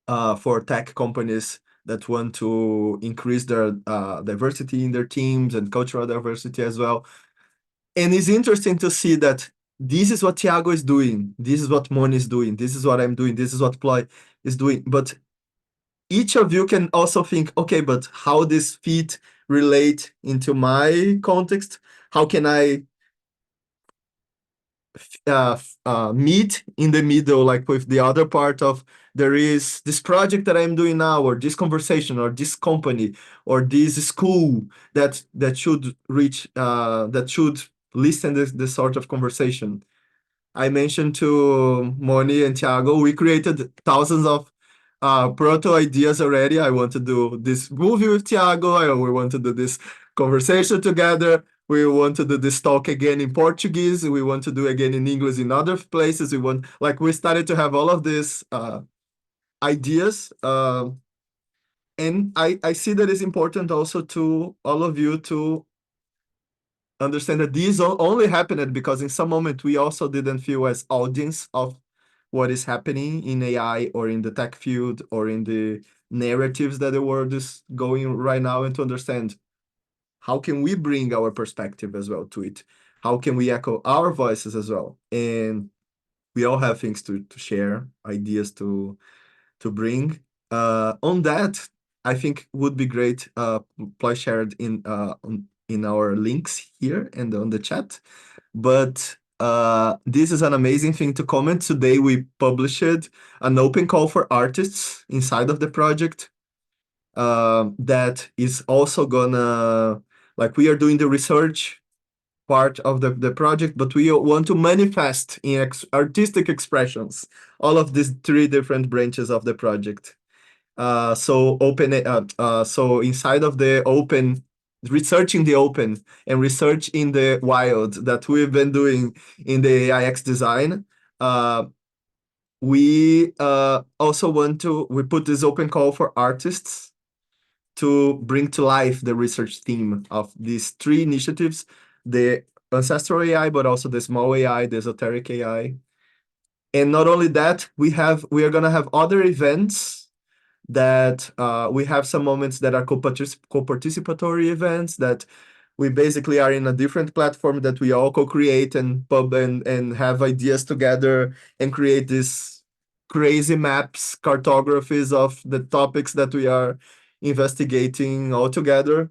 for tech companies that want to increase their diversity in their teams and cultural diversity as well. And it's interesting to see that this is what Thiago is doing. This is what Moni is doing. This is what I'm doing. This is what Ploy is doing. But each of you can also think, okay, but how this fit relate into my context? How can I meet in the middle, like with the other part of there is this project that I'm doing now, or this conversation, or this company, or this school that should reach, that should listen this sort of conversation. I mentioned to Moni and Thiago, we created thousands of proto ideas already. I want to do this movie with Thiago. We want to do this conversation together. We want to do this talk again in Portuguese. We want to do again in English in other places. We started to have all of these ideas. And I see that it's important also to all of you to understand that these only happened because in some moment we also didn't feel as audience of what is happening in AI or in the tech field or in the narratives that the world is going right now, and to understand how can we bring our perspective as well to it? How can we echo our voices as well? And we all have things to share, ideas to bring. On that, I think would be great. Ploy shared in our links here and on the chat. But this is an amazing thing to comment. Today we published an open call for artists inside of the project that is also gonna Like we are doing the research part of the project, but we want to manifest in artistic expressions all of these three different branches of the project. So inside of the open, research in the open and research in the wild that we've been doing in the AIX design, we also we put this open call for artists to bring to life the research theme of these three initiatives, the Ancestral AI, but also the small AI, the esoteric AI. And not only that, we are gonna have other events that we have some moments that are co-participatory events that we basically are in a different platform that we all co-create and have ideas together and create these crazy maps, cartographies of the topics that we are investigating all together.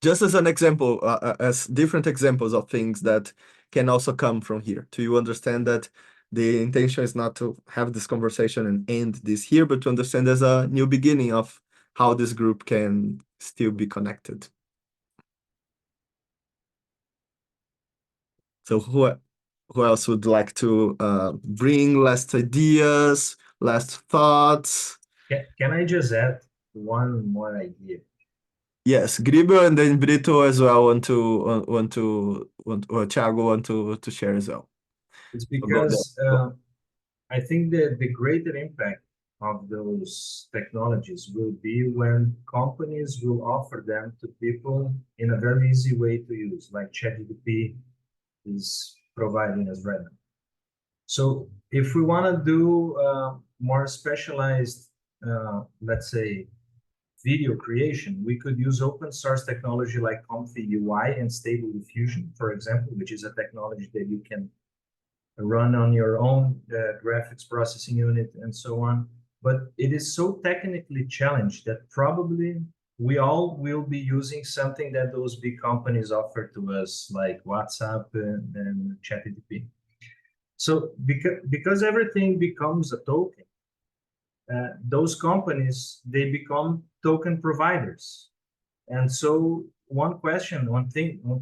Just as an example, as different examples of things that can also come from here, to you understand that the intention is not to have this conversation and end this here, but to understand as a new beginning of how this group can still be connected. So who else would like to bring last ideas, last thoughts? Can I just add one more idea? Yes, Gribo and then Britto as well or Thiago want to share as well. It's because I think that the greater impact of those technologies will be when companies will offer them to people in a very easy way to use, like ChatGPT is providing us right now. So if we want to do more specialized, let's say, video creation, we could use open source technology like Comfy UI and Stable Diffusion, for example, which is a technology that you can run on your own graphics processing unit and so on. But it is so technically challenged that probably we all will be using something that those big companies offer to us, like WhatsApp and ChatGPT. So because everything becomes a token, those companies, they become token providers. And so one question, one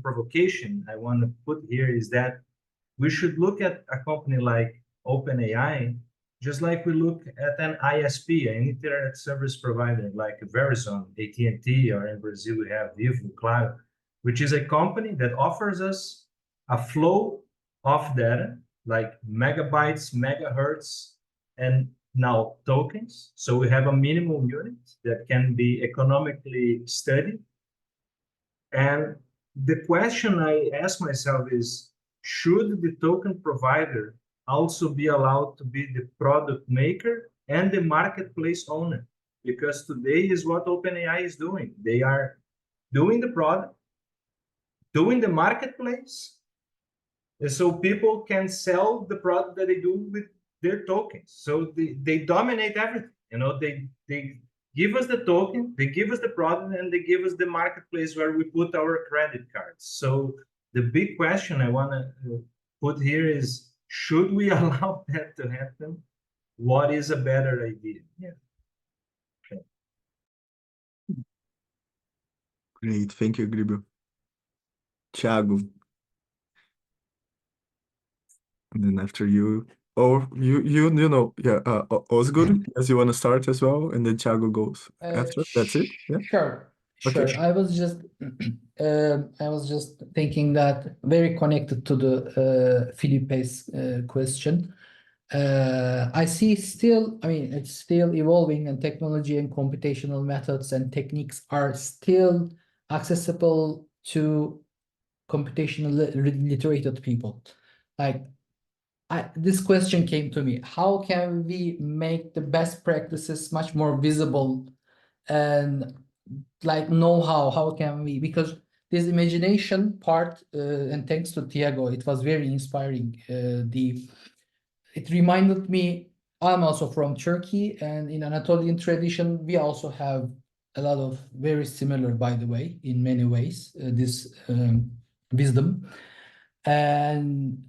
provocation I want to put here is that we should look at a company like OpenAI, just like we look at an ISP, an internet service provider like Verizon, AT&T, or in Brazil we have Vivo, Claro, which is a company that offers us a flow of data, like megabytes, megahertz, and now tokens. So we have a minimum unit that can be economically studied. And the question I ask myself is, should the token provider also be allowed to be the product maker and the marketplace owner? Because today is what OpenAI is doing. They are doing the product, doing the marketplace, and so people can sell the product that they do with their tokens. So they dominate everything. You know, they give us the token, they give us the product, and they give us the marketplace where we put our credit cards. So the big question I want to put here is, should we allow that to happen? What is a better idea? Yeah. Okay. Great, thank you, Gribo. Thiago. And then after you, or you know, yeah, Osgood, as you want to start as well, and then Thiago goes after. That's it? Yeah. Sure. Okay. I was just thinking that very connected to the Felipe's question. I see still, I mean, it's still evolving, and technology and computational methods and techniques are still accessible to computational literated people. Like, this question came to me: how can we make the best practices much more visible and like know-how? How can we? Because this imagination part, and thanks to Thiago, it was very inspiring. It reminded me, I'm also from Turkey, and in Anatolian tradition, we also have a lot of very similar, by the way, in many ways, this wisdom. And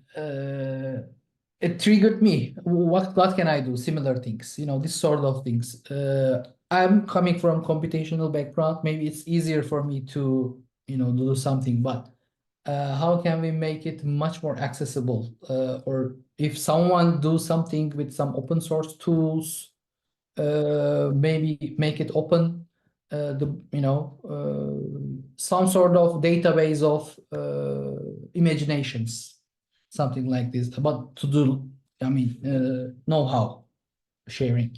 it triggered me. What can I do? Similar things, you know, this sort of things. I'm coming from computational background. Maybe it's easier for me to do something, but how can we make it much more accessible? Or if someone do something with some open source tools, maybe make it open, some sort of database of imaginations, something like this, but to do, know-how sharing.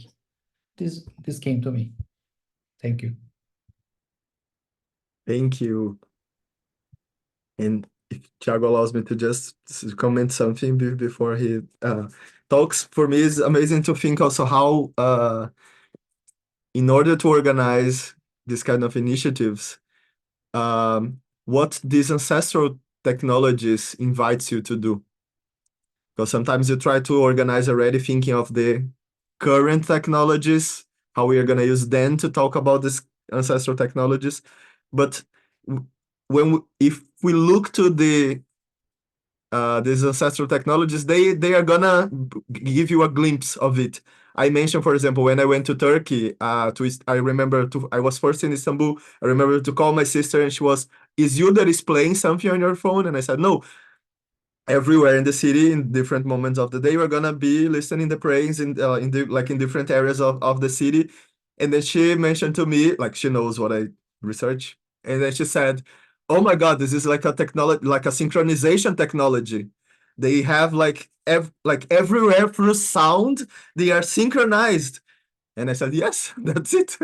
This came to me. Thank you. Thank you. And if Thiago allows me to just comment something before he talks, for me it's amazing to think also how in order to organize this kind of initiatives, what these ancestral technologies invites you to do. Because sometimes you try to organize already thinking of the current technologies, how we are going to use them to talk about these ancestral technologies. But if we look to these ancestral technologies, they are gonna give you a glimpse of it. I mentioned, for example, when I went to Turkey, I was first in Istanbul. I remember to call my sister, and she was, "Is you that is playing something on your phone?" And I said, "No." Everywhere in the city, in different moments of the day, we're gonna be listening the prayers in different areas of the city. And then she mentioned to me, like she knows what I research, and then she said, "Oh my God, this is like a technology, like a synchronization technology. They have like everywhere through sound, they are synchronized." And I said, "Yes, that's it.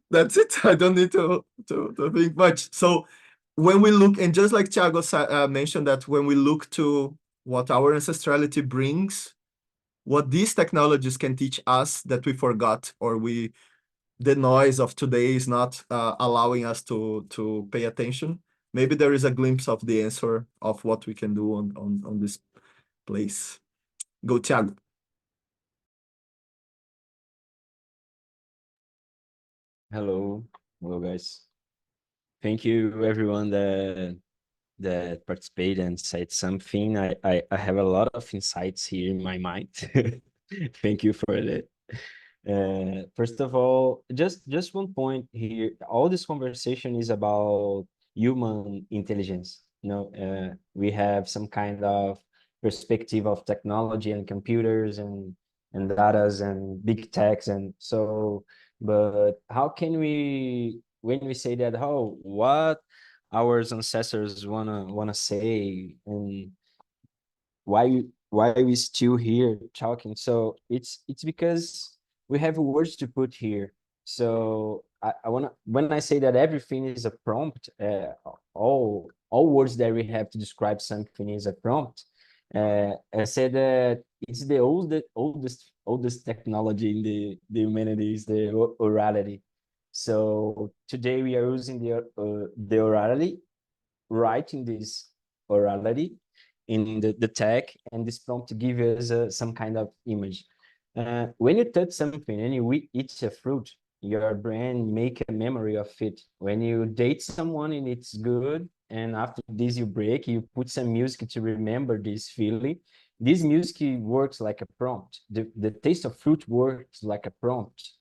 That's it. I don't need to think much." So when we look, and just like Thiago mentioned, that when we look to what our ancestrality brings, what these technologies can teach us that we forgot, or the noise of today is not allowing us to pay attention. Maybe there is a glimpse of the answer of what we can do on this place. Go, Thiago. Hello, guys. Thank you everyone that participated and said something. I have a lot of insights here in my mind. Thank you for that. First of all, just one point here. All this conversation is about human intelligence. We have some kind of perspective of technology and computers and datas and big techs, and so. But how can we, when we say that, what our ancestors wanna say, and why we still here talking? So it's because we have words to put here. So I wanna, when I say that everything is a prompt, all words that we have to describe something is a prompt. I said that it's the oldest technology in the humanities, the orality. So today we are using the orality, writing this orality in the tech, and this prompt to give us some kind of image. When you touch something and you eat a fruit, your brain make a memory of it. When you date someone and it's good, and after this you break, you put some music to remember this feeling. This music works like a prompt. The taste of fruit works like a prompt.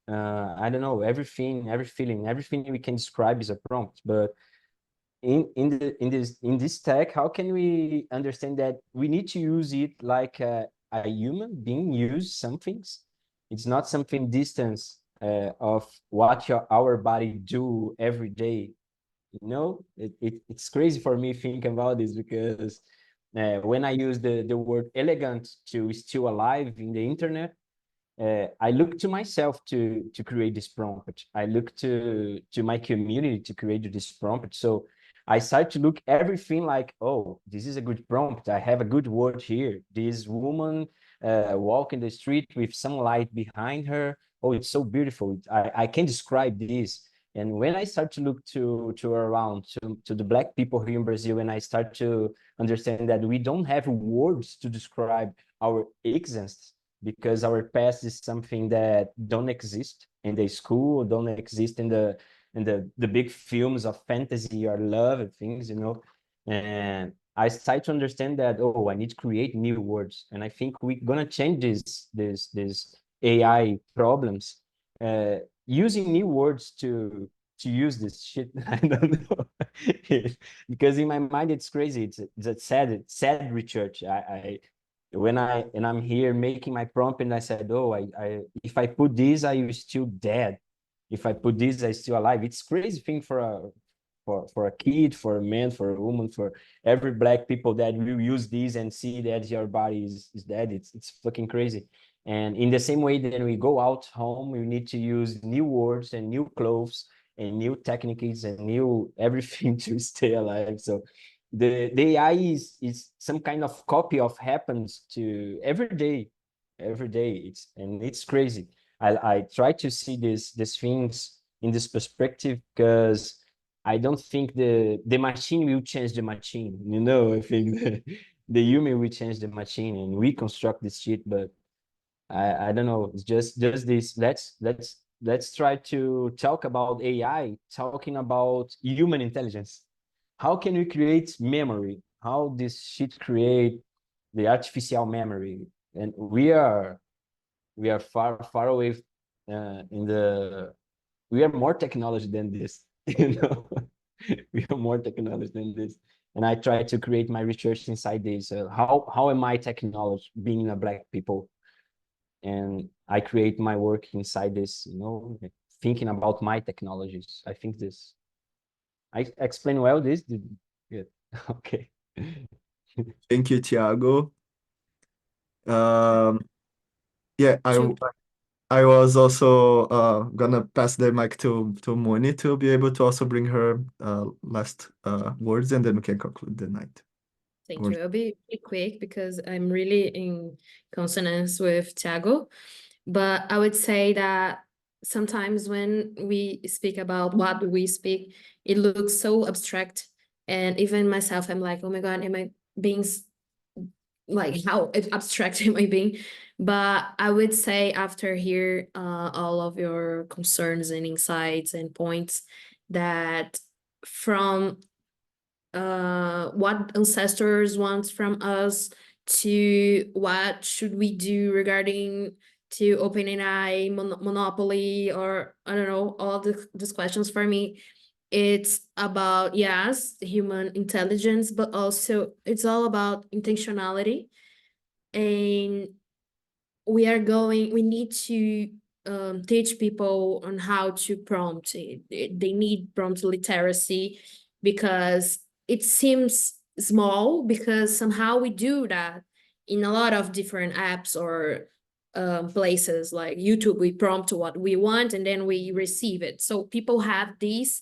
I don't know, every feeling, everything we can describe is a prompt. But in this tech, how can we understand that we need to use it like a human being use some things? It's not something distance of what our body do every day. It's crazy for me thinking about this, because when I use the word elegant to still alive in the internet, I look to myself to create this prompt. I look to my community to create this prompt. So I start to look everything like, oh, this is a good prompt. I have a good word here. This woman walking the street with sunlight behind her. Oh, it's so beautiful. I can describe this. And when I start to look to around to the Black people here in Brazil, and I start to understand that we don't have words to describe our existence, because our past is something that don't exist in the school, don't exist in the big films of fantasy or love and things, And I start to understand that, oh, I need to create new words. And I think we're gonna change this AI problems using new words to use this shit. I don't know. Because in my mind it's crazy. It's a sad research. I'm here making my prompt and I said, oh, I if I put this, I was still dead. If I put this, I still alive. It's crazy thing for a kid, for a man, for a woman, for every black people that will use this and see that your body is dead. It's fucking crazy. And in the same way that we go out home, we need to use new words and new clothes and new techniques and new everything to stay alive. So the AI is some kind of copy of happens to every day. It's crazy. I try to see these things in this perspective because I don't think the machine will change the machine. I think the human will change the machine and we construct this shit, but I don't know. It's just this. Let's try to talk about AI, talking about human intelligence. How can we create memory? How this shit create the artificial memory? And we are far away in the we are more technology than this, we are more technology than this. And I try to create my research inside this. How am I technology being a black people? And I create my work inside this, thinking about my technologies. I think this, I explain well this? Good. Okay. Thank you, Thiago. Yeah, I was also gonna pass the mic to Moni to be able to also bring her last words, and then we can conclude the night. Thank you. I'll be quick because I'm really in consonance with Thiago. But I would say that sometimes when we speak about what we speak, it looks so abstract. And even myself, I'm like, oh my God, am I being like, how abstract am I being? But I would say after hear all of your concerns and insights and points, that from what ancestors want from us to what should we do regarding to OpenAI monopoly, or I don't know, all these questions. For me, it's about, yes, human intelligence, but also it's all about intentionality. And we need to teach people on how to prompt. They need prompt literacy, because it seems small, because somehow we do that in a lot of different apps or places like YouTube. We prompt what we want and then we receive it. So people have this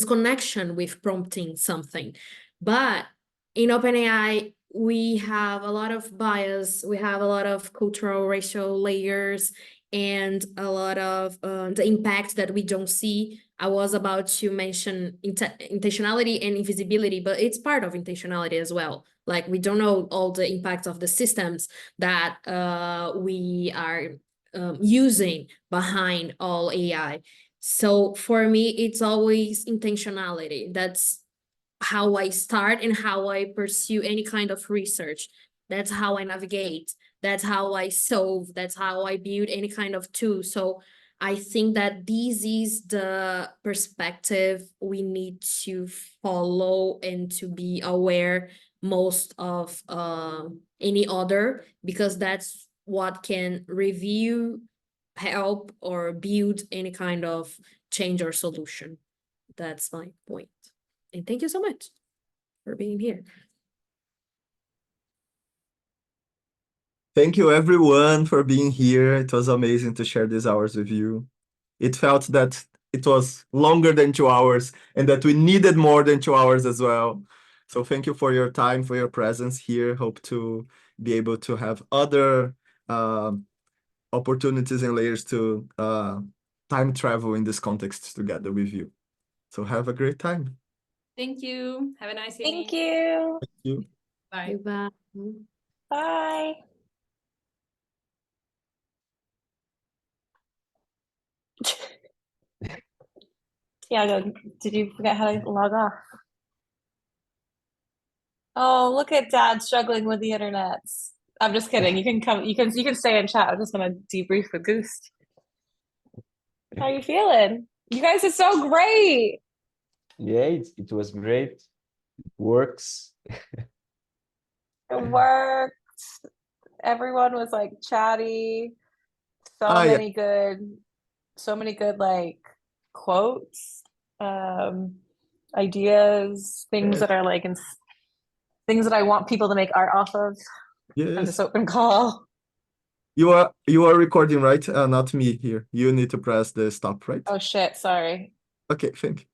connection with prompting something. But in OpenAI, we have a lot of bias, we have a lot of cultural, racial layers, and a lot of the impact that we don't see. I was about to mention intentionality and invisibility, but it's part of intentionality as well. Like, we don't know all the impacts of the systems that we are using behind all AI. So for me, it's always intentionality. That's how I start and how I pursue any kind of research. That's how I navigate. That's how I solve. That's how I build any kind of tool. So I think that this is the perspective we need to follow and to be aware most of any other, because that's what can review, help, or build any kind of change or solution. That's my point. And thank you so much for being here. Thank you everyone for being here. It was amazing to share these hours with you. It felt that it was longer than 2 hours and that we needed more than 2 hours as well. So thank you for your time, for your presence here. Hope to be able to have other opportunities and layers to time travel in this context together with you. So have a great time. Thank you. Have a nice evening. Thank you. Thank you. Bye. Bye. Bye. Thiago, did you forget how to log off? Oh, look at Dad struggling with the internet. I'm just kidding. You can come. You can stay in chat. I'm just gonna debrief with Goose. How you feeling? You guys are so great. Yeah, it was great. It works. It worked. Everyone was like chatty. So Ah, yeah. many good like quotes, ideas, things that are like things that I want people to make art off of on Yes. this open call. You are recording, right? Not me here. You need to press the stop, right? Oh shit, sorry. Okay, thank you.